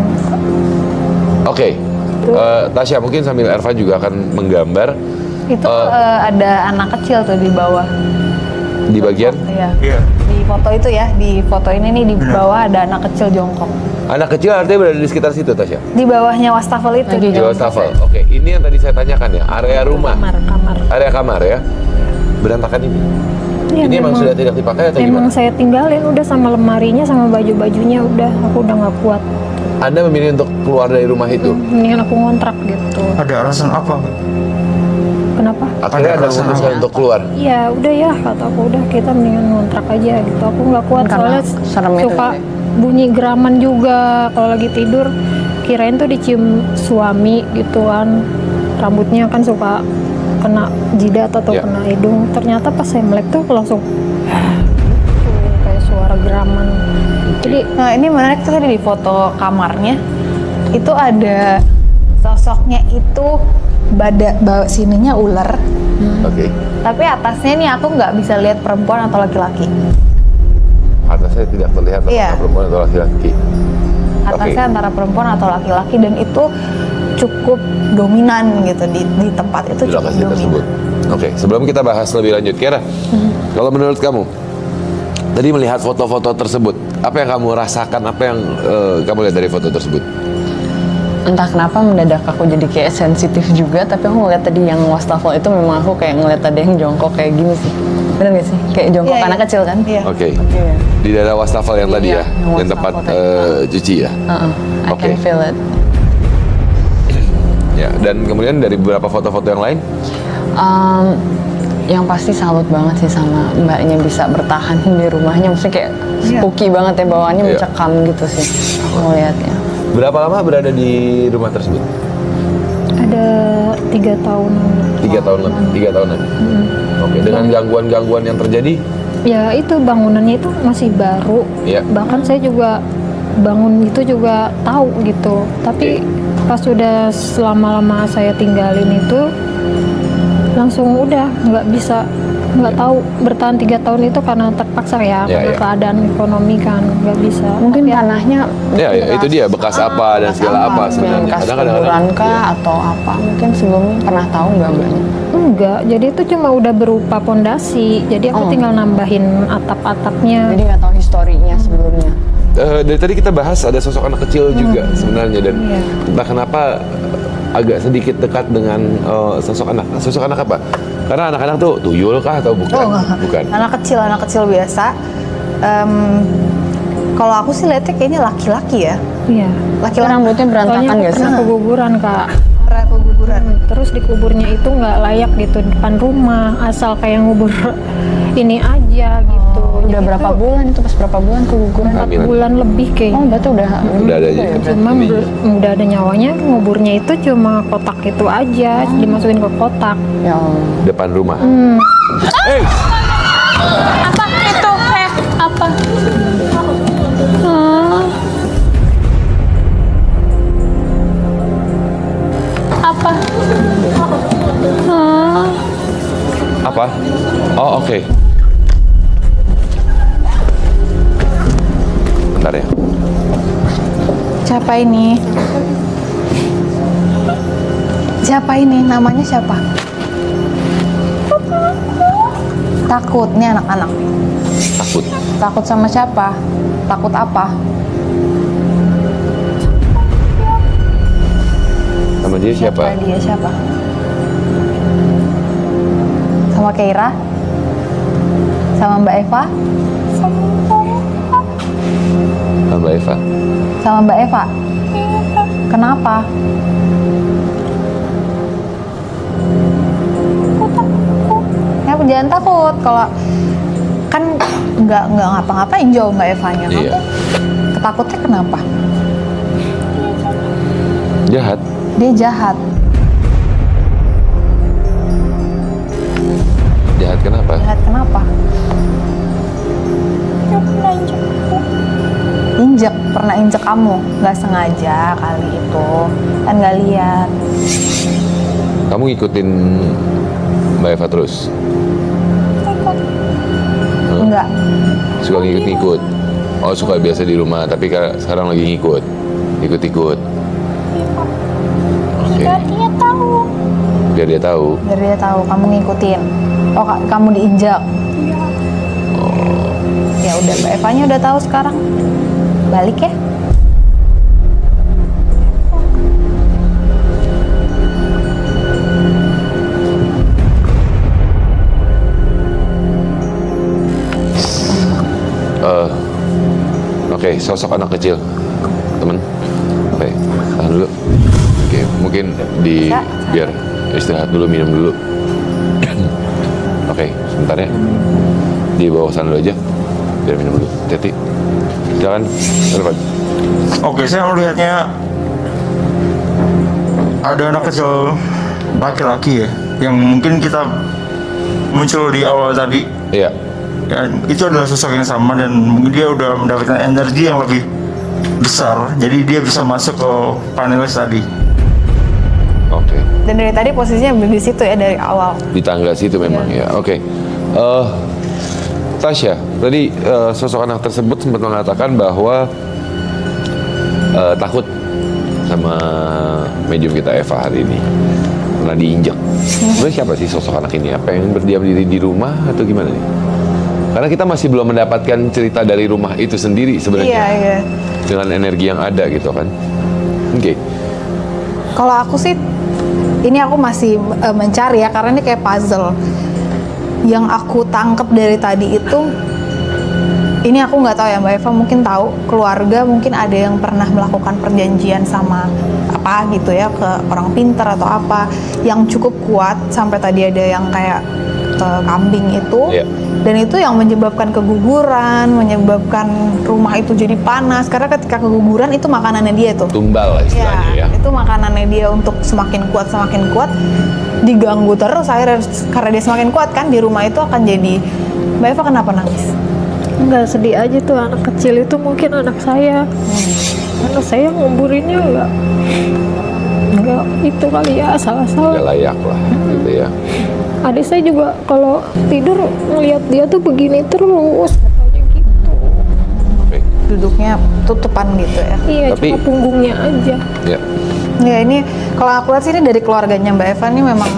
Tasya mungkin sambil Erva juga akan menggambar. Itu ada anak kecil tuh di bawah. Di bagian? Iya. Di foto itu ya, di foto ini nih di bawah ada anak kecil jongkok. Anak kecil artinya berada di sekitar situ, Tasya? Di bawahnya wastafel itu. Di wastafel. Ini yang tadi saya tanyakan ya, area rumah. Kamar. Area kamar ya. Berantakan ini. Ya, ini emang sudah tidak dipakai atau emang gimana? saya tinggalin udah sama lemarinya sama baju-bajunya udah, aku udah nggak kuat. Anda memilih untuk keluar dari rumah itu? Mendingan aku ngontrak gitu. Ada alasan apa? Kenapa? Akhirnya ada memutuskan untuk keluar? Iya udah ya, kata aku udah kita mendingan ngontrak aja gitu. Aku nggak kuat Karena soalnya suka bunyi geraman juga kalau lagi tidur. Kirain tuh dicium suami gituan, rambutnya kan suka kena jidat atau kena hidung. Ternyata pas saya melek tuh langsung kayak suara geraman. Jadi ini menarik tuh tadi di foto kamarnya itu ada sosoknya itu sininya ular. Tapi atasnya nih aku nggak bisa lihat perempuan atau laki-laki. Atasnya tidak terlihat antara perempuan atau laki-laki. Atasnya antara perempuan atau laki-laki dan itu cukup dominan gitu di tempat itu, cukup dominan. Tersebut. Sebelum kita bahas lebih lanjut, Kira, kalau menurut kamu tadi melihat foto-foto tersebut, apa yang kamu rasakan, apa yang kamu lihat dari foto tersebut? Entah kenapa mendadak aku jadi kayak sensitif juga, tapi aku ngeliat tadi yang wastafel itu memang aku kayak ngeliat ada yang jongkok kayak gini sih. Bener gak sih? Kayak jongkok anak kecil kan? Di daerah wastafel yang tadi ya? Yang tempat cuci ya? I can feel it. Ya, dan kemudian dari beberapa foto-foto yang lain? Yang pasti salut banget sih sama mbaknya bisa bertahan di rumahnya. Maksudnya kayak spooky banget ya, bawaannya mencekam gitu sih aku lihatnya. Berapa lama berada di rumah tersebut? Ada 3 tahunan. 3 tahun lebih? 3 tahunan? Dengan gangguan-gangguan yang terjadi? Ya itu bangunannya itu masih baru. Bahkan saya juga bangun itu juga tahu gitu. Tapi pas udah selama-lama saya tinggalin itu langsung udah nggak bisa nggak tahu bertahan 3 tahun itu karena terpaksa ya, karena keadaan ekonomi kan nggak bisa. Mungkin tanahnya itu dia bekas apa dan segala apa sebenarnya. Kadang-kadang atau apa, mungkin sebelumnya pernah tahu nggak mbaknya? Enggak, jadi itu cuma udah berupa pondasi, jadi aku tinggal nambahin atap-atapnya. Jadi nggak tahu historinya sebelumnya. Dari tadi kita bahas ada sosok anak kecil juga sebenarnya, dan entah kenapa agak sedikit dekat dengan sosok anak. Sosok anak apa? Karena anak-anak tuh tuyul kah atau bukan? Oh, bukan. Anak kecil biasa. Kalau aku sih lihatnya kayaknya laki-laki ya. Iya. Laki-laki. Rambutnya berantakan nggak sih? Pernah keguguran Kak. Pernah keguguran. Terus dikuburnya itu nggak layak gitu depan rumah, asal kayak ngubur ini aja gitu. Udah berapa bulan itu, pas berapa bulan keguguran? 4 bulan lebih kayaknya. Oh berarti udah ada aja. Cuma udah ada nyawanya, nguburnya itu cuma kotak itu aja, dimasukin ke kotak. Ya Allah. Depan rumah. Apa itu? Apa? Apa? Apa? Oh oke. Bentar ya. Siapa ini? Siapa ini? Namanya siapa? Takut nih anak-anak. Takut. Takut sama siapa? Takut apa? Sama dia siapa? Dia siapa? Sama Keira? Sama Mbak Eva? Sama Mbak Eva. Sama Mbak Eva? Kenapa? Ya jangan takut, kalau kan nggak ngapa-ngapain jauh Mbak Evanya. Kamu ketakutnya kenapa? Jahat. Dia jahat. Jahat kenapa? Jahat kenapa? Injek, pernah injek kamu? Nggak sengaja kali itu, kan nggak lihat. Kamu ngikutin Mbak Eva terus? Enggak. Suka ngikut-ngikut? Oh suka biasa di rumah, tapi sekarang lagi ngikut? Ikut-ikut? Oke. Biar dia tahu. Biar dia tahu? Biar dia tahu kamu ngikutin. Oh kamu diinjak? Oh. Ya udah, Mbak Evanya udah tahu sekarang. Balik ya. Oke, sosok anak kecil, temen. Oke, tahan dulu. Oke, mungkin biar istirahat dulu, minum dulu. Oke, sebentar ya. Di bawah sana dulu aja, biar minum dulu. Hati-hati. Silakan, Irfan. Oke, saya melihatnya ada anak kecil laki-laki ya, yang mungkin kita muncul di awal tadi. Iya. Dan itu adalah sosok yang sama, dan mungkin dia udah mendapatkan energi yang lebih besar, jadi dia bisa masuk ke panelis tadi. Oke. Dan dari tadi posisinya di situ ya, dari awal. Di tangga situ memang ya. Oke. Tasya, tadi sosok anak tersebut sempat mengatakan bahwa takut sama medium kita Eva hari ini, pernah diinjak. Sebenarnya siapa sih sosok anak ini? Apa yang berdiam diri di rumah atau gimana nih? Karena kita masih belum mendapatkan cerita dari rumah itu sendiri sebenarnya. Iya. Dengan energi yang ada gitu kan. Oke. Kalau aku sih, ini aku masih mencari ya, karena ini kayak puzzle. Yang aku tangkep dari tadi itu, ini aku nggak tahu ya, Mbak Eva mungkin tahu, keluarga mungkin ada yang pernah melakukan perjanjian sama apa gitu ya, ke orang pintar atau apa, yang cukup kuat sampai tadi ada yang kayak kambing itu. Yeah. Dan itu yang menyebabkan keguguran, menyebabkan rumah itu jadi panas, karena ketika keguguran itu makanannya dia tuh. Tumbal lah istilahnya ya. Itu makanannya dia untuk semakin kuat, diganggu terus akhirnya, karena dia semakin kuat kan, di rumah itu akan jadi. Mbak Eva kenapa nangis? Enggak, sedih aja tuh, anak kecil itu mungkin anak saya. Karena saya nguburinnya enggak itu kali ya, asal-asal. Nggak layak lah gitu ya. Adik saya juga kalau tidur ngeliat dia tuh begini terus katanya gitu. Duduknya tutupan gitu ya. Iya, cuma punggungnya aja. Ya. Ya ini kalau aku lihat sih ini dari keluarganya Mbak Eva ini memang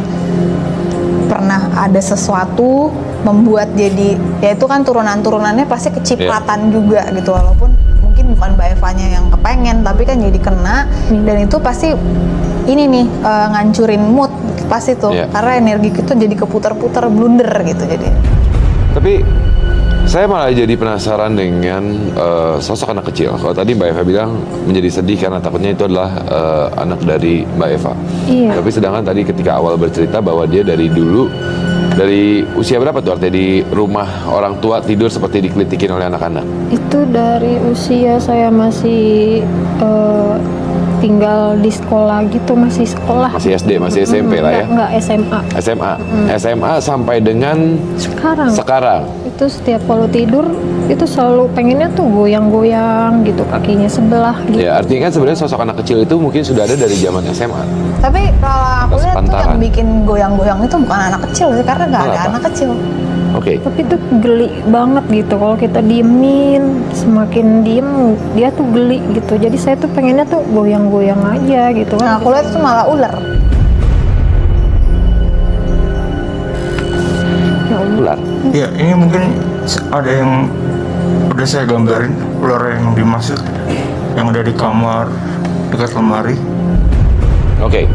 pernah ada sesuatu membuat jadi, ya itu kan turunan-turunannya pasti kecipratan juga gitu, walaupun mungkin bukan Mbak Evanya yang kepengen tapi kan jadi kena dan itu pasti ini nih ngancurin mood pasti tuh karena energi kita jadi keputar-putar blunder gitu jadi. Tapi saya malah jadi penasaran dengan sosok anak kecil. Kalau tadi Mbak Eva bilang menjadi sedih karena takutnya itu adalah anak dari Mbak Eva. Iya. Tapi sedangkan tadi ketika awal bercerita bahwa dia dari dulu, dari usia berapa tuh artinya di rumah orang tua tidur seperti dikelitikin oleh anak-anak? Itu dari usia saya masih tinggal di sekolah gitu, masih sekolah. Masih SD, masih SMP lah ya? Enggak, SMA. SMA sampai dengan sekarang. Itu setiap kalau tidur itu selalu pengennya tuh goyang-goyang gitu kakinya sebelah gitu. Ya artinya kan sebenarnya sosok anak kecil itu mungkin sudah ada dari zaman SMA. Tapi kalau aku lihat tuh yang bikin goyang-goyang itu bukan anak kecil sih, karena nggak ada anak kecil. Oke. Tapi itu geli banget gitu kalau kita diemin, semakin diem dia tuh geli gitu. Jadi saya tuh pengennya tuh goyang-goyang aja gitu. Nah aku lihat tuh malah ular. Ular? Ya ini mungkin ada yang udah saya gambarin ular yang dimaksud, yang ada di kamar dekat lemari. Oke.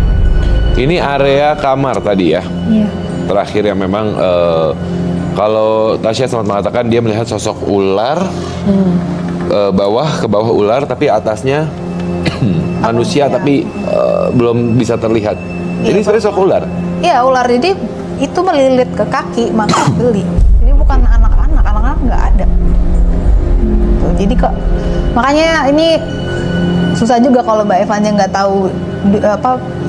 Ini area kamar tadi ya? Iya. Terakhir yang memang kalau Tasya sempat mengatakan dia melihat sosok ular ke bawah ular tapi atasnya manusia tapi belum bisa terlihat. Jadi sebenarnya sosok ular? Iya ular, jadi itu melilit ke kaki maka geli. Jadi bukan anak-anak nggak ada. Tuh, jadi kok makanya ini susah juga kalau Mbak Evanya nggak tahu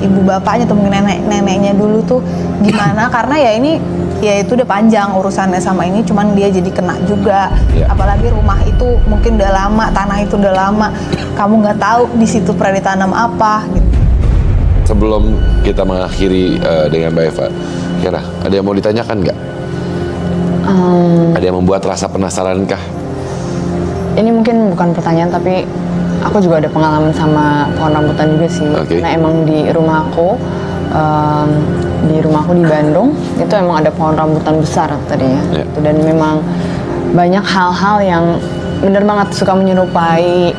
ibu bapaknya atau mungkin neneknya dulu tuh gimana karena ya ini ya itu udah panjang urusannya sama ini, cuman dia jadi kena juga. Apalagi rumah itu mungkin udah lama, tanah itu udah lama, kamu nggak tahu di situ pernah ditanam apa gitu. Sebelum kita mengakhiri dengan Mbak Eva, kira ada yang mau ditanyakan nggak? Ada yang membuat rasa penasaran kah? Ini mungkin bukan pertanyaan tapi aku juga ada pengalaman sama pohon rambutan juga sih. Karena emang di rumahku di Bandung itu emang ada pohon rambutan besar tadinya. Dan memang banyak hal-hal yang bener banget suka menyerupai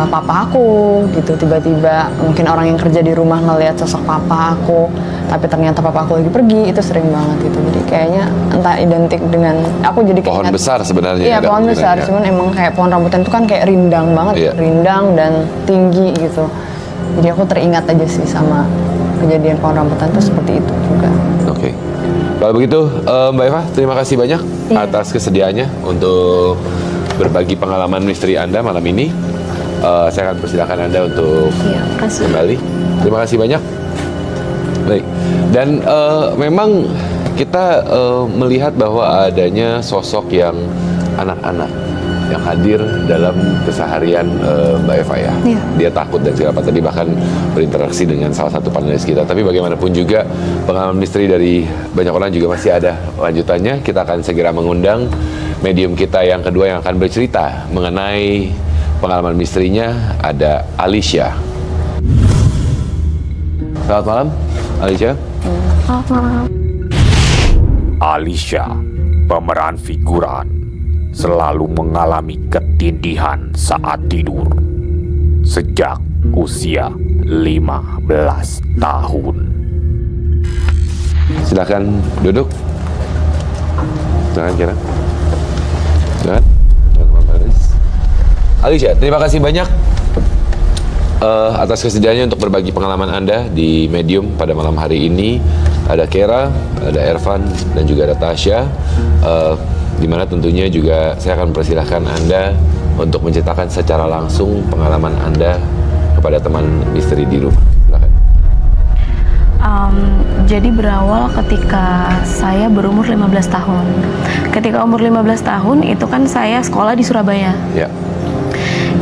papa aku gitu. Tiba-tiba mungkin orang yang kerja di rumah ngelihat sosok papa aku, tapi ternyata papa aku lagi pergi, itu sering banget gitu. Jadi kayaknya entah identik dengan aku jadi kayak pohon besar sebenarnya. Iya pohon besar, cuman emang kayak pohon rambutan itu kan kayak rindang banget, rindang dan tinggi gitu. Jadi aku teringat aja sih sama kejadian pohon rambutan itu seperti itu juga. Oke. Kalau begitu Mbak Eva, terima kasih banyak atas kesediaannya untuk berbagi pengalaman misteri Anda malam ini. Saya akan persilakan Anda untuk kembali. Terima kasih banyak. Baik. Dan memang kita melihat bahwa adanya sosok yang anak-anak yang hadir dalam keseharian Mbak Eva ya. Dia takut dan segala macam, tadi bahkan berinteraksi dengan salah satu panelis kita. Tapi bagaimanapun juga pengalaman misteri dari banyak orang juga masih ada lanjutannya. Kita akan segera mengundang medium kita yang kedua yang akan bercerita mengenai pengalaman misterinya, ada Alicia. Selamat malam, Alicia. Selamat malam. Alicia, pemeran figuran, selalu mengalami ketindihan saat tidur sejak usia 15 tahun. Silakan duduk. Silakan Kira. Silakan. Alicia, terima kasih banyak atas kesediaannya untuk berbagi pengalaman Anda di Medium pada malam hari ini. Ada Kera, ada Ervan, dan juga ada Tasya. Dimana tentunya juga saya akan persilahkan Anda untuk menceritakan secara langsung pengalaman Anda kepada teman misteri di rumah. Silakan. Jadi berawal ketika saya berumur 15 tahun. Ketika umur 15 tahun itu kan saya sekolah di Surabaya. Ya.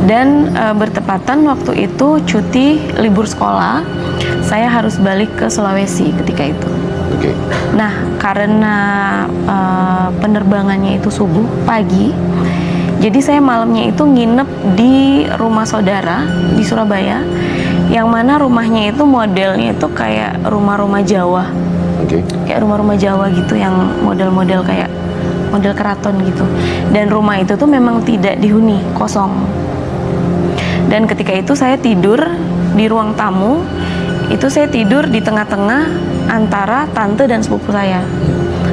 Dan bertepatan waktu itu cuti libur sekolah, saya harus balik ke Sulawesi ketika itu. Oke. Nah, karena penerbangannya itu subuh pagi, jadi saya malamnya itu nginep di rumah saudara di Surabaya, yang mana rumahnya itu modelnya itu kayak rumah-rumah Jawa. Oke. Kayak rumah-rumah Jawa gitu, yang model-model kayak model keraton gitu. Dan rumah itu tuh memang tidak dihuni, kosong. Dan ketika itu saya tidur di ruang tamu, itu saya tidur di tengah-tengah antara tante dan sepupu saya.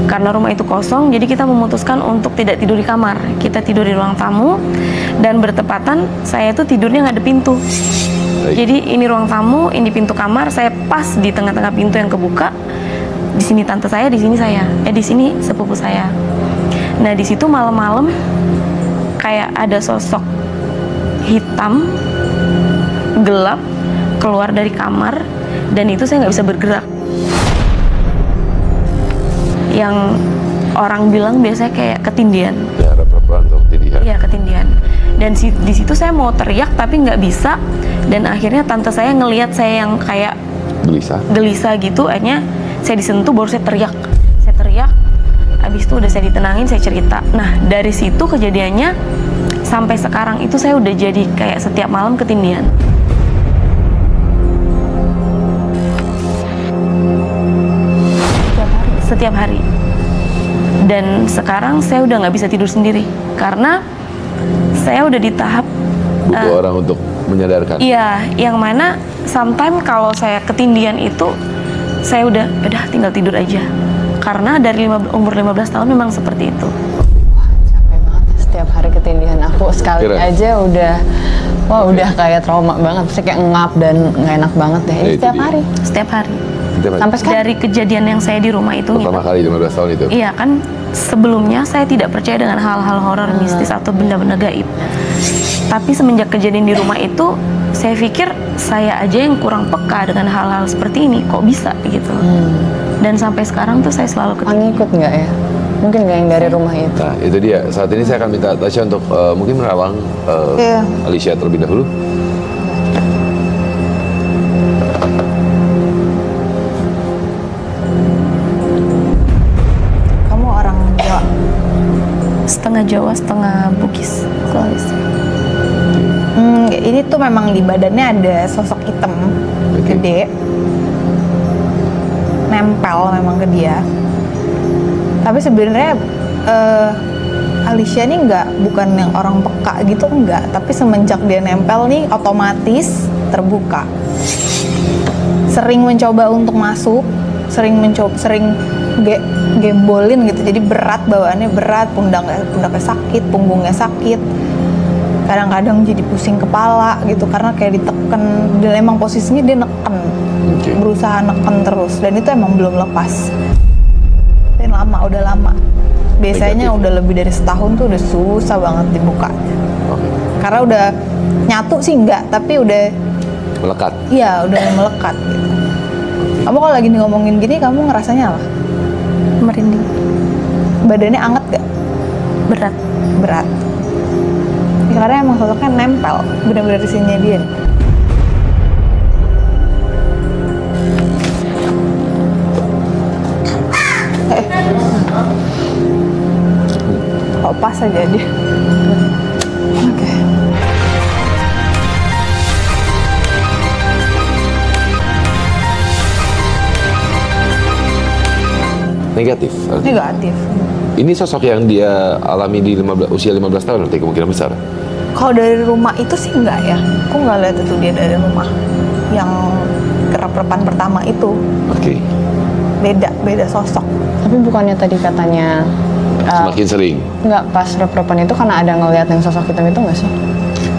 Karena rumah itu kosong, jadi kita memutuskan untuk tidak tidur di kamar. Kita tidur di ruang tamu, dan bertepatan saya itu tidurnya ngadep pintu. Jadi ini ruang tamu, ini pintu kamar, saya pas di tengah-tengah pintu yang kebuka. Di sini tante saya, di sini saya, di sini sepupu saya. Nah, di situ malam-malam kayak ada sosok hitam gelap keluar dari kamar, dan itu saya nggak bisa bergerak. Yang orang bilang biasanya kayak ketindihan. Ya, ada perempuan tuh ketindihan. Iya, ketindihan. Dan di situ saya mau teriak tapi nggak bisa. Dan akhirnya tante saya ngelihat saya yang kayak gelisah gitu, akhirnya saya disentuh, baru saya teriak. Saya teriak. Habis itu udah saya ditenangin, saya cerita. Nah, dari situ kejadiannya sampai sekarang itu saya udah jadi kayak setiap malam ketindihan. Setiap hari. Dan sekarang saya udah nggak bisa tidur sendiri karena saya udah di tahap butuh orang untuk menyadarkan. Iya, yang mana sometimes kalau saya ketindihan itu saya udah tinggal tidur aja. Karena dari umur 15 tahun memang seperti itu. Wah, capek banget setiap hari ketindihan. Aku sekali aja udah kayak trauma banget, pasti kayak ngap dan nggak enak banget deh. Setiap hari. Sampai sekarang. Dari kejadian yang saya di rumah itu pertama kali 15 tahun itu. Iya kan, sebelumnya saya tidak percaya dengan hal-hal horor mistis atau benda-benda gaib. Tapi semenjak kejadian di rumah itu, saya pikir saya aja yang kurang peka dengan hal-hal seperti ini, kok bisa gitu. Dan sampai sekarang tuh saya selalu ngikut nggak ya? Mungkin nggak yang dari rumah itu. Nah, itu dia. Saat ini saya akan minta Tasya untuk mungkin merawang Alicia terlebih dahulu. Setengah Jawa, setengah Bugis, Sulawesi. Ini tuh memang di badannya ada sosok hitam gede, nempel memang ke dia. Tapi sebenarnya Alicia ini bukan yang orang peka gitu, enggak. Tapi semenjak dia nempel nih otomatis terbuka. Sering mencoba untuk masuk, sering gembolin gitu, jadi berat, bawaannya berat, pundaknya sakit, punggungnya sakit, kadang-kadang jadi pusing kepala gitu karena kayak diteken, dan emang posisinya dia neken, berusaha neken terus, dan itu emang belum lepas, dan udah lama, biasanya udah lebih dari setahun tuh udah susah banget dibuka, karena udah nyatu sih enggak, tapi udah melekat. Iya, udah melekat gitu. Kamu kalau lagi ngomongin gini, kamu ngerasanya apa? Merinding. Badannya anget gak? Berat. Karena emang sosoknya nempel, benar-benar di sininya dia. Lepas aja dia. Oke. Negatif. Ini sosok yang dia alami di usia 15 tahun nanti kemungkinan besar. Kalau dari rumah itu sih enggak ya. Aku nggak lihat itu dia dari rumah. Yang kerap-repan pertama itu. Oke. Beda sosok. Tapi bukannya tadi katanya semakin sering? Enggak, pas rep-repan itu karena ada ngelihat yang sosok hitam itu nggak sih?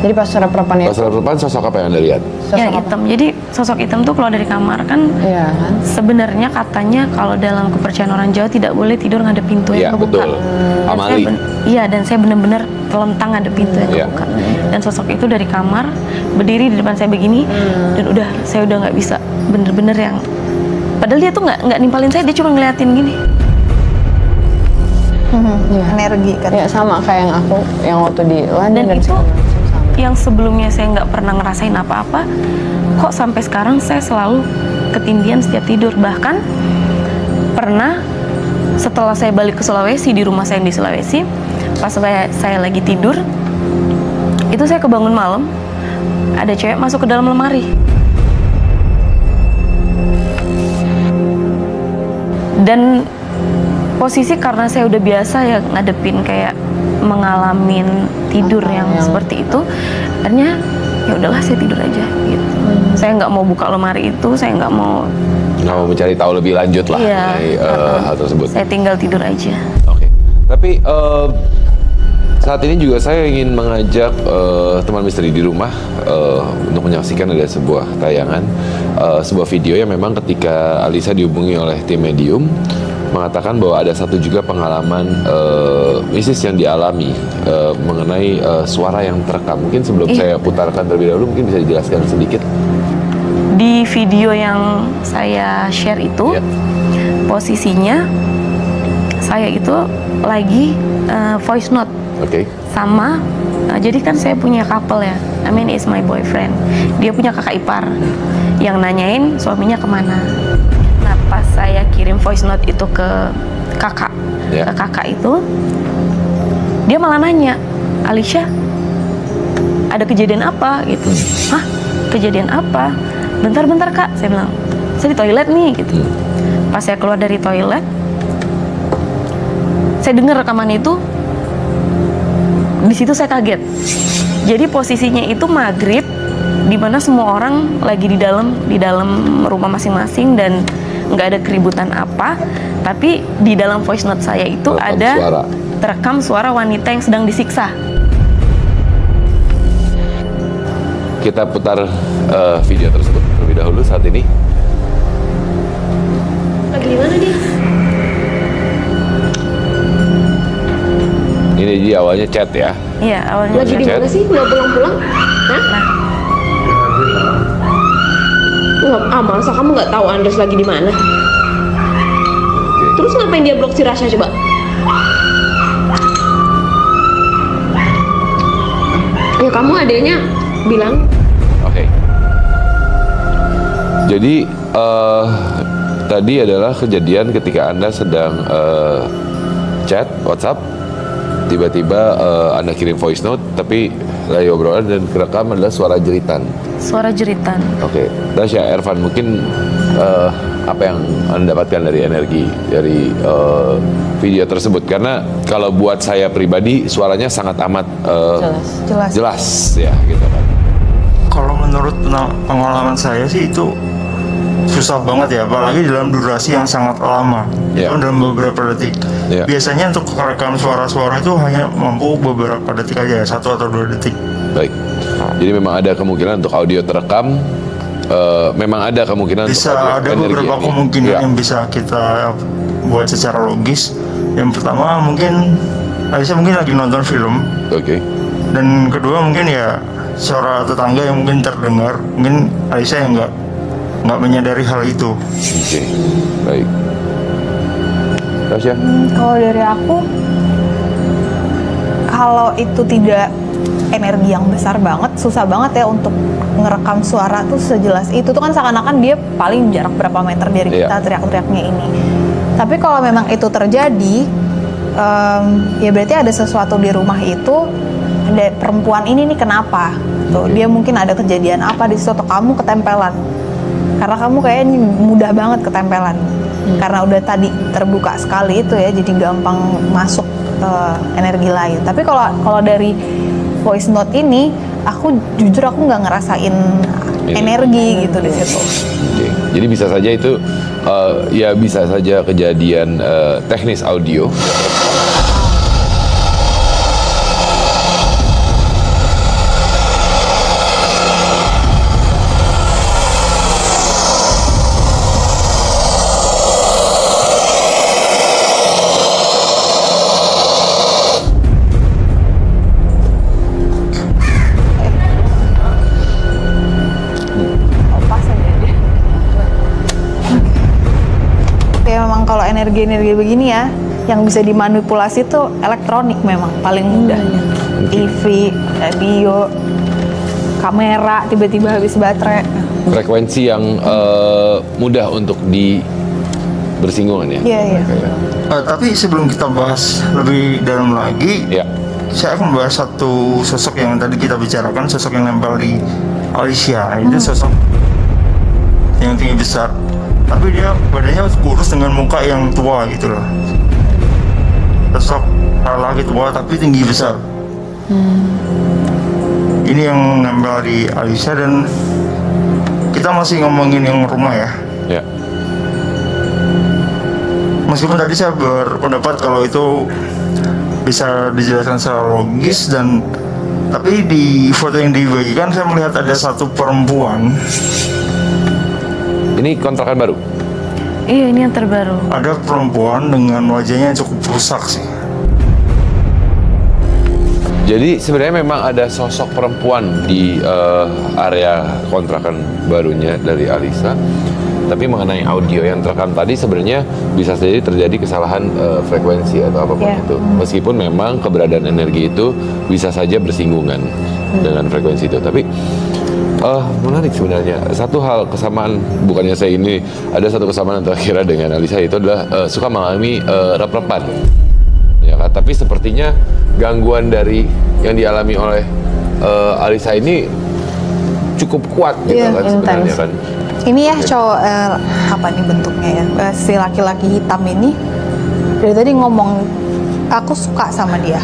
Jadi pas rep-repan itu. Pas rep-repan sosok apa yang Anda lihat? Yang hitam. Jadi sosok hitam tuh keluar dari kamar kan. Iya kan. Sebenarnya katanya kalau dalam kepercayaan orang Jawa tidak boleh tidur ngadep pintu yang kebuka. Betul. Amali. Iya, dan saya benar-benar telentang ngadep pintu yang kebuka. Dan sosok itu dari kamar berdiri di depan saya begini, dan saya udah nggak bisa, bener-bener yang. Padahal dia tuh nggak nimpalin saya, dia cuma ngeliatin gini. Energi kan. Ya sama kayak yang aku yang waktu di London dan itu yang sebelumnya saya nggak pernah ngerasain apa-apa, kok sampai sekarang saya selalu ketindihan setiap tidur. Bahkan pernah setelah saya balik ke Sulawesi, di rumah saya yang di Sulawesi, pas saya lagi tidur, itu saya kebangun malam, ada cewek masuk ke dalam lemari. Dan posisi karena saya udah biasa ya ngadepin kayak mengalamin tidur yang seperti itu, akhirnya ya udahlah saya tidur aja gitu. Saya nggak mau buka lemari itu, saya nggak mau mencari tahu lebih lanjut lah mengenai hal tersebut. Saya tinggal tidur aja. Oke. Tapi saat ini juga saya ingin mengajak teman misteri di rumah untuk menyaksikan ada sebuah tayangan, sebuah video yang memang ketika Alisa dihubungi oleh tim medium mengatakan bahwa ada satu juga pengalaman mistis yang dialami mengenai suara yang terekam. Mungkin sebelum saya putarkan terlebih dahulu, mungkin bisa dijelaskan sedikit. Di video yang saya share itu, posisinya saya itu lagi voice note sama, jadi kan saya punya couple ya, I mean is my boyfriend. Dia punya kakak ipar yang nanyain suaminya kemana. Nah pas saya kirim voice note itu ke kakak, ke kakak itu, dia malah nanya, Alisha, ada kejadian apa gitu? Hah? Kejadian apa? Bentar-bentar kak, saya bilang, saya di toilet nih gitu. Pas saya keluar dari toilet, saya dengar rekaman itu. Di situ saya kaget. Jadi posisinya itu maghrib, di mana semua orang lagi di dalam rumah masing-masing dan nggak ada keributan apa. Tapi di dalam voice note saya itu ada terekam suara wanita yang sedang disiksa. Kita putar video tersebut terlebih dahulu saat ini. Lagi di mana dia? Ini di awalnya chat ya? Iya, awalnya lagi di mana sih? Nggak pulang-pulang? Hah? Nah. Masa kamu nggak tahu Andres lagi di mana? Terus ngapain dia blok si Rasya coba? Ya kamu adanya bilang. Oke. Jadi tadi adalah kejadian ketika Anda sedang chat WhatsApp, tiba-tiba Anda kirim voice note, tapi dari obrolan dan kerekam adalah suara jeritan. Suara jeritan. Oke. Tasya, Ervan, mungkin apa yang Anda dapatkan dari energi dari video tersebut? Karena kalau buat saya pribadi suaranya sangat amat jelas ya gitu kan. Kalau menurut pengalaman saya sih itu susah banget ya, apalagi dalam durasi yang sangat lama, itu dalam beberapa detik. Biasanya untuk merekam suara-suara itu hanya mampu beberapa detik aja, 1 atau 2 detik. Baik, jadi memang ada kemungkinan untuk audio terekam, memang ada kemungkinan bisa untuk ada beberapa kemungkinan yang bisa kita buat secara logis. Yang pertama mungkin Aisyah mungkin lagi nonton film, dan kedua mungkin ya suara tetangga yang mungkin terdengar, mungkin Aisyah yang nggak menyadari hal itu. Baik. Tasya? Kalau dari aku, kalau itu tidak energi yang besar banget, susah banget ya untuk ngerekam suara tuh sejelas itu. Tuh kan seakan-akan dia paling jarak berapa meter dari kita teriak-teriaknya ini. Tapi kalau memang itu terjadi, ya berarti ada sesuatu di rumah itu. Ada perempuan ini nih kenapa? Tuh, dia mungkin ada kejadian apa di situ, atau kamu ketempelan. Karena kamu kayaknya mudah banget ketempelan. Karena udah tadi terbuka sekali itu ya, jadi gampang masuk energi lain. Tapi kalau dari voice note ini, aku jujur aku nggak ngerasain energi gitu di situ. Jadi bisa saja itu ya bisa saja kejadian teknis audio. Energi-energi begini ya, yang bisa dimanipulasi tuh elektronik memang paling mudahnya. TV, radio, kamera, tiba-tiba habis baterai. Frekuensi yang mudah untuk bersinggungan ya. Iya, iya. Tapi sebelum kita bahas lebih dalam lagi, saya akan membahas satu sosok yang tadi kita bicarakan, sosok yang nempel di Alicia. Itu sosok yang tinggi besar, tapi dia badannya kurus dengan muka yang tua gitu loh. Sosok laki tua tapi tinggi besar. Ini yang nempel di Alicia, dan kita masih ngomongin yang rumah ya. Meskipun tadi saya berpendapat kalau itu bisa dijelaskan secara logis, tapi di foto yang dibagikan saya melihat ada satu perempuan. Ini kontrakan baru? Iya, ini yang terbaru. Ada perempuan dengan wajahnya cukup rusak sih. Jadi sebenarnya memang ada sosok perempuan di area kontrakan barunya dari Alisa. Tapi mengenai audio yang terekam tadi sebenarnya bisa saja terjadi kesalahan frekuensi atau apapun itu. Meskipun memang keberadaan energi itu bisa saja bersinggungan dengan frekuensi itu. Tapi menarik sebenarnya. Satu hal kesamaan, bukannya saya ini ada satu kesamaan antara Kira dengan Alisa, itu adalah suka mengalami rep-repan. Ya kan? Tapi sepertinya gangguan dari yang dialami oleh Alisa ini cukup kuat gitu kan sebenarnya kan. Ini ya cowok apa nih bentuknya ya, si laki-laki hitam ini dari tadi ngomong aku suka sama dia,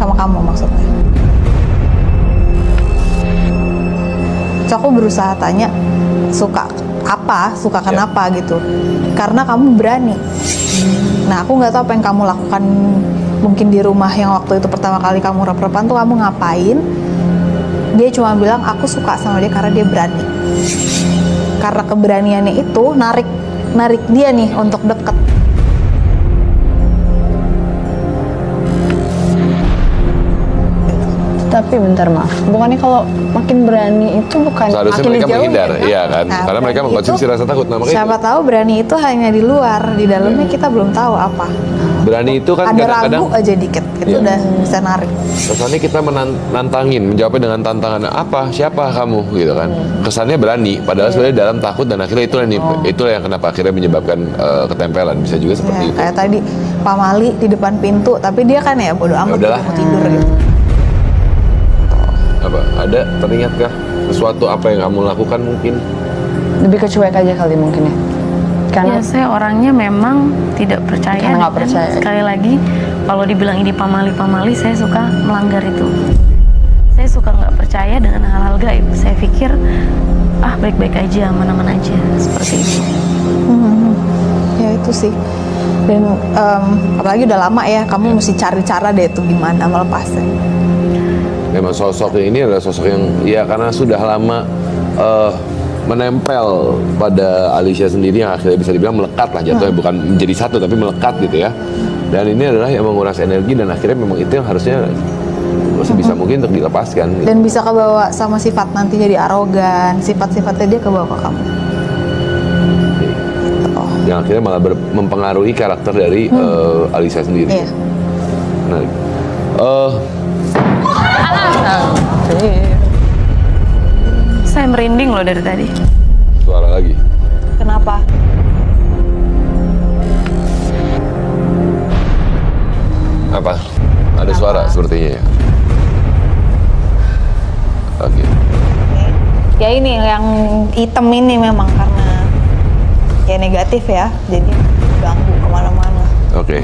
sama kamu maksudnya. So aku berusaha tanya suka apa, suka kenapa gitu, karena kamu berani. Nah aku nggak tahu apa yang kamu lakukan mungkin di rumah yang waktu itu pertama kali kamu rep-repan tuh kamu ngapain. Dia cuma bilang aku suka sama dia karena dia berani. Karena keberaniannya itu narik dia nih untuk deket. Tapi bentar maaf, bukannya kalau makin berani itu bukan seharusnya makin mereka dijauhin, menghindar, kan? iya kan? Nah, karena mereka mengkonsumsi rasa takut. Nah, siapa tahu berani itu hanya di luar, di dalamnya kita belum tahu apa. Berani itu kan ada kadang-kadang ragu aja dikit, itu udah bisa narik. kesannya kita menantangin, menjawabnya dengan tantangan apa, siapa kamu gitu kan. Kesannya berani, padahal sebenarnya dalam takut, dan akhirnya itulah yang kenapa akhirnya menyebabkan ketempelan. Bisa juga seperti itu. Kayak tadi Pak Mali di depan pintu, tapi dia kan ya bodo amat, dia mau tidur gitu. Apa? Ada teringatkah sesuatu apa yang kamu lakukan mungkin? Lebih ke cuek aja kali mungkin ya. Karena ya, saya orangnya memang tidak percaya. Karena nggak percaya. Sekali lagi, kalau dibilang ini pamali, saya suka melanggar itu. Saya suka nggak percaya dengan hal-hal gaib. Saya pikir, baik-baik aja, aman-aman aja, seperti itu. Ya itu sih. Dan apalagi udah lama ya, kamu mesti cari cara deh itu gimana melepasnya. Memang sosok ini adalah sosok yang ya karena sudah lama menempel pada Alicia sendiri, yang akhirnya bisa dibilang melekat lah jatuhnya, bukan menjadi satu tapi melekat gitu ya. Dan ini adalah yang menguras energi, dan akhirnya memang itu yang harusnya sebisa mungkin untuk dilepaskan gitu. Dan bisa kebawa sama sifat nanti jadi arogan, sifat-sifatnya dia kebawa ke kamu. Yang akhirnya malah mempengaruhi karakter dari Alicia sendiri. Iya. Menarik. Saya merinding loh dari tadi. Suara lagi. Kenapa? Apa? Ada suara sepertinya ya. Oke. Ya ini yang hitam ini memang karena ya negatif ya, jadi ganggu kemana-mana. Oke.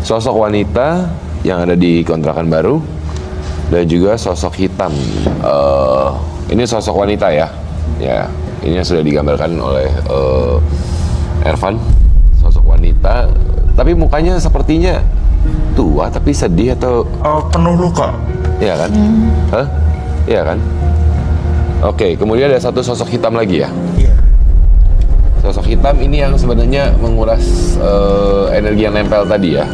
Sosok wanita yang ada di kontrakan baru dan juga sosok hitam. Ini sosok wanita ya. Ya, ini yang sudah digambarkan oleh Ervan. Sosok wanita, tapi mukanya sepertinya tua tapi sedih atau penuh luka. Iya kan? Hah? Iya kan? Oke, kemudian ada satu sosok hitam lagi ya. Iya. Sosok hitam ini yang sebenarnya menguras energi yang nempel tadi ya.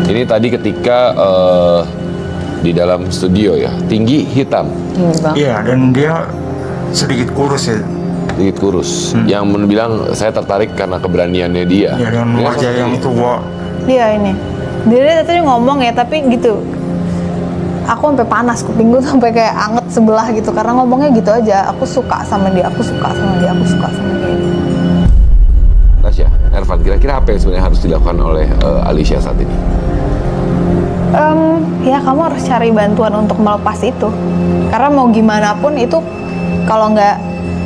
Ini tadi ketika di dalam studio ya, tinggi hitam. Iya, dan dia sedikit kurus ya. Sedikit kurus. Yang bilang saya tertarik karena keberaniannya dia. Ya, dengan wajah yang tua. Iya ini. Dia tadi ngomong ya, tapi gitu. aku sampai panas, kuping gue sampai kayak anget sebelah gitu karena ngomongnya gitu aja, aku suka sama dia, aku suka sama dia, aku suka sama dia. Tasya, Ervan, kira-kira apa yang sebenarnya harus dilakukan oleh Alicia saat ini? Ya kamu harus cari bantuan untuk melepas itu, karena mau gimana pun itu kalau nggak,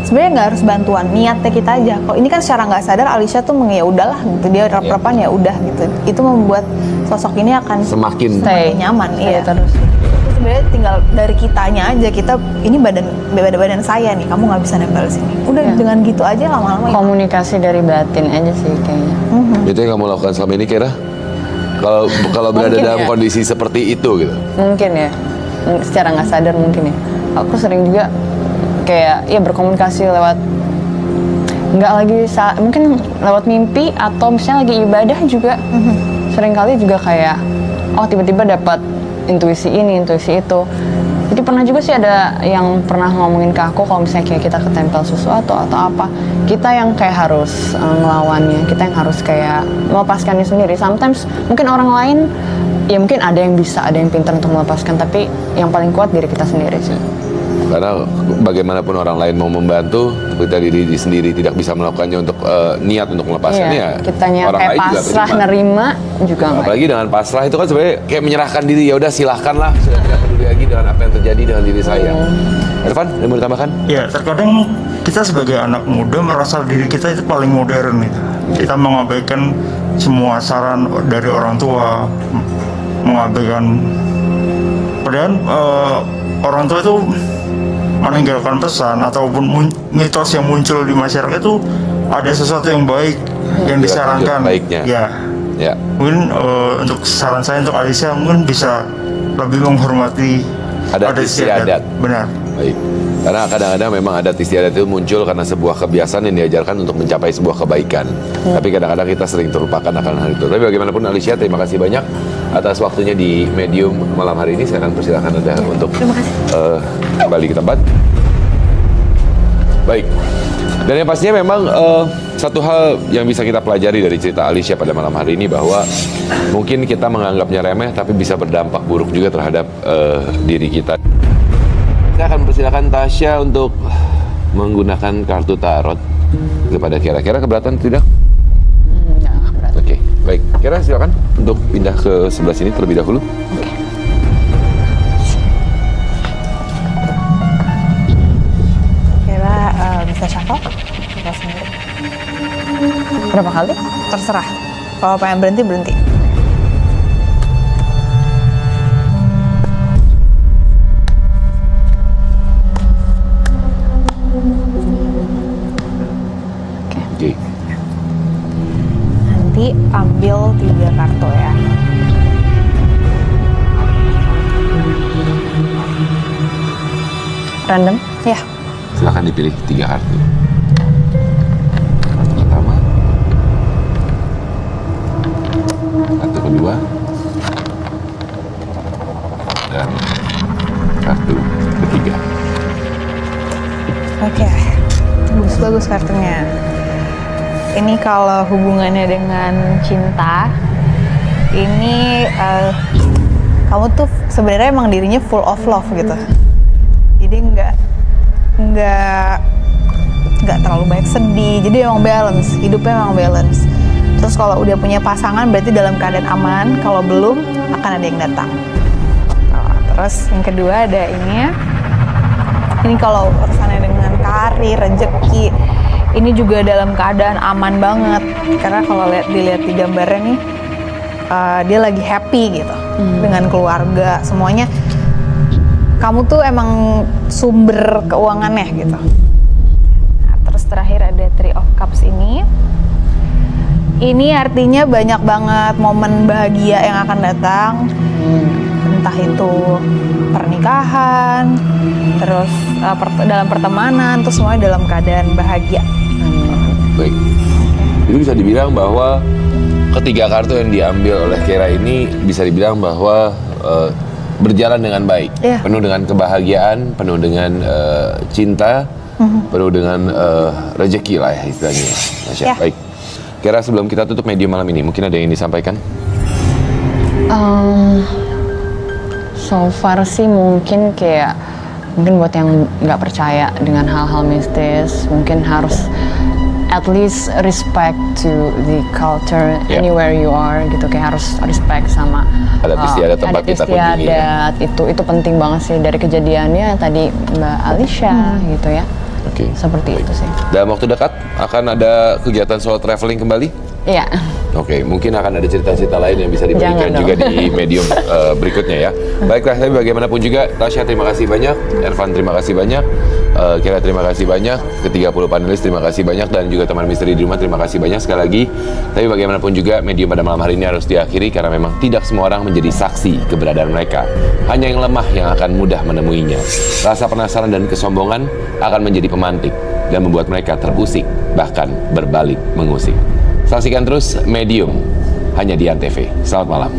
sebenarnya nggak harus bantuan, niatnya kita aja. Kok ini kan secara nggak sadar Alicia tuh ya udahlah gitu, dia rep-repan ya udah gitu, itu membuat sosok ini akan semakin nyaman. Iya terus. Sebenarnya tinggal dari kitanya aja, kita ini badan saya nih, kamu nggak bisa nempel sini. Udah dengan gitu aja lama-lama. Komunikasi dari batin aja sih kayaknya. Itu yang kamu lakukan selama ini, Kira? Kalau berada dalam kondisi seperti itu gitu. Mungkin ya, secara nggak sadar mungkin ya. Aku sering juga kayak ya berkomunikasi lewat nggak lagi mungkin lewat mimpi atau misalnya lagi ibadah juga. Sering kali juga kayak tiba-tiba dapat intuisi ini, intuisi itu. Jadi pernah juga sih ada yang pernah ngomongin ke aku kalau misalnya kayak kita ketempel sesuatu atau apa, kita yang kayak harus ngelawannya, kita yang harus kayak melepaskannya sendiri. Sometimes mungkin orang lain ya mungkin ada yang bisa, ada yang pintar untuk melepaskan, tapi yang paling kuat diri kita sendiri sih. Karena bagaimanapun orang lain mau membantu, kita diri sendiri tidak bisa melakukannya untuk niat untuk melepaskannya. Iya, kitanya orang kayak lain pasrah juga nerima juga nggak. Apalagi dengan pasrah itu kan sebenarnya kayak menyerahkan diri, ya udah silahkanlah, sudah tidak peduli lagi dengan apa yang terjadi dengan diri saya. Ervan, ada mau ditambahkan? Ya, terkadang kita sebagai anak muda merasa diri kita itu paling modern gitu. Kita mengabaikan semua saran dari orang tua, mengabaikan, padahal orang tua itu meninggalkan pesan ataupun mitos yang muncul di masyarakat itu ada sesuatu yang baik yang disarankan. Baiknya. Ya. Mungkin untuk saran saya untuk Alicia mungkin bisa lebih menghormati adat istiadat. Benar. Baik. Karena kadang-kadang memang adat istiadat itu muncul karena sebuah kebiasaan yang diajarkan untuk mencapai sebuah kebaikan. Tapi kadang-kadang kita sering terlupakan akan hal itu. Tapi bagaimanapun Alicia, terima kasih banyak atas waktunya di Medium malam hari ini. Saya akan persilakan Anda untuk kembali ke tempat. Baik. Dan yang pastinya memang satu hal yang bisa kita pelajari dari cerita Alicia pada malam hari ini, bahwa mungkin kita menganggapnya remeh tapi bisa berdampak buruk juga terhadap diri kita. Saya akan persilakan Tasya untuk menggunakan kartu tarot kepada Kira. Kira keberatan tidak? Nggak keberatan. Oke, baik. Kira silakan untuk pindah ke sebelah sini terlebih dahulu. Oke. Kira bisa shuffle? Kita sendiri. Berapa kali? Terserah. Kalau pengen berhenti, berhenti. Oke. Nanti ambil 3 kartu ya. Random? Ya. Silakan dipilih 3 kartu. Kartu pertama, kartu kedua, dan kartu ketiga. Oke. Bagus-bagus kartunya. Ini kalau hubungannya dengan cinta, ini kamu tuh sebenarnya emang dirinya full of love gitu. Jadi nggak terlalu banyak sedih. Jadi emang balance, hidupnya emang balance. Terus kalau udah punya pasangan berarti dalam keadaan aman. Kalau belum akan ada yang datang. Terus yang kedua ada ini ya. Ini kalau urusannya dengan karir, rezeki, ini juga dalam keadaan aman banget. Karena kalau dilihat di gambarnya nih, dia lagi happy gitu dengan keluarga, semuanya. Kamu tuh emang sumber keuangannya gitu. Nah, terus terakhir ada Three of Cups ini. Ini artinya banyak banget momen bahagia yang akan datang. Entah itu pernikahan, terus dalam pertemanan, terus semuanya dalam keadaan bahagia. Baik. Itu bisa dibilang bahwa ketiga kartu yang diambil oleh Kira ini bisa dibilang bahwa berjalan dengan baik, penuh dengan kebahagiaan, penuh dengan cinta, penuh dengan rezeki lah ya istilahnya. Masya. Baik. Kira sebelum kita tutup medium malam ini, mungkin ada yang disampaikan? So far sih mungkin buat yang nggak percaya dengan hal-hal mistis, mungkin harus at least respect to the culture anywhere you are gitu, kayak harus respect sama adat istiadat tempat kita kunjungi. Itu penting banget sih dari kejadiannya tadi Mbak Alicia gitu ya. Oke. Seperti itu sih. Dalam waktu dekat akan ada kegiatan solo traveling kembali? Iya. Oke, mungkin akan ada cerita-cerita lain yang bisa dibagikan juga di medium berikutnya ya. Baiklah, tapi bagaimanapun juga, Tasya terima kasih banyak, Ervan terima kasih banyak, Kira terima kasih banyak, ke-30 panelis terima kasih banyak, dan juga teman misteri di rumah terima kasih banyak sekali lagi. Tapi bagaimanapun juga, medium pada malam hari ini harus diakhiri karena memang tidak semua orang menjadi saksi keberadaan mereka. Hanya yang lemah yang akan mudah menemuinya. Rasa penasaran dan kesombongan akan menjadi pemantik dan membuat mereka terusik, bahkan berbalik mengusik. Saksikan terus Medium hanya di Antv. Selamat malam.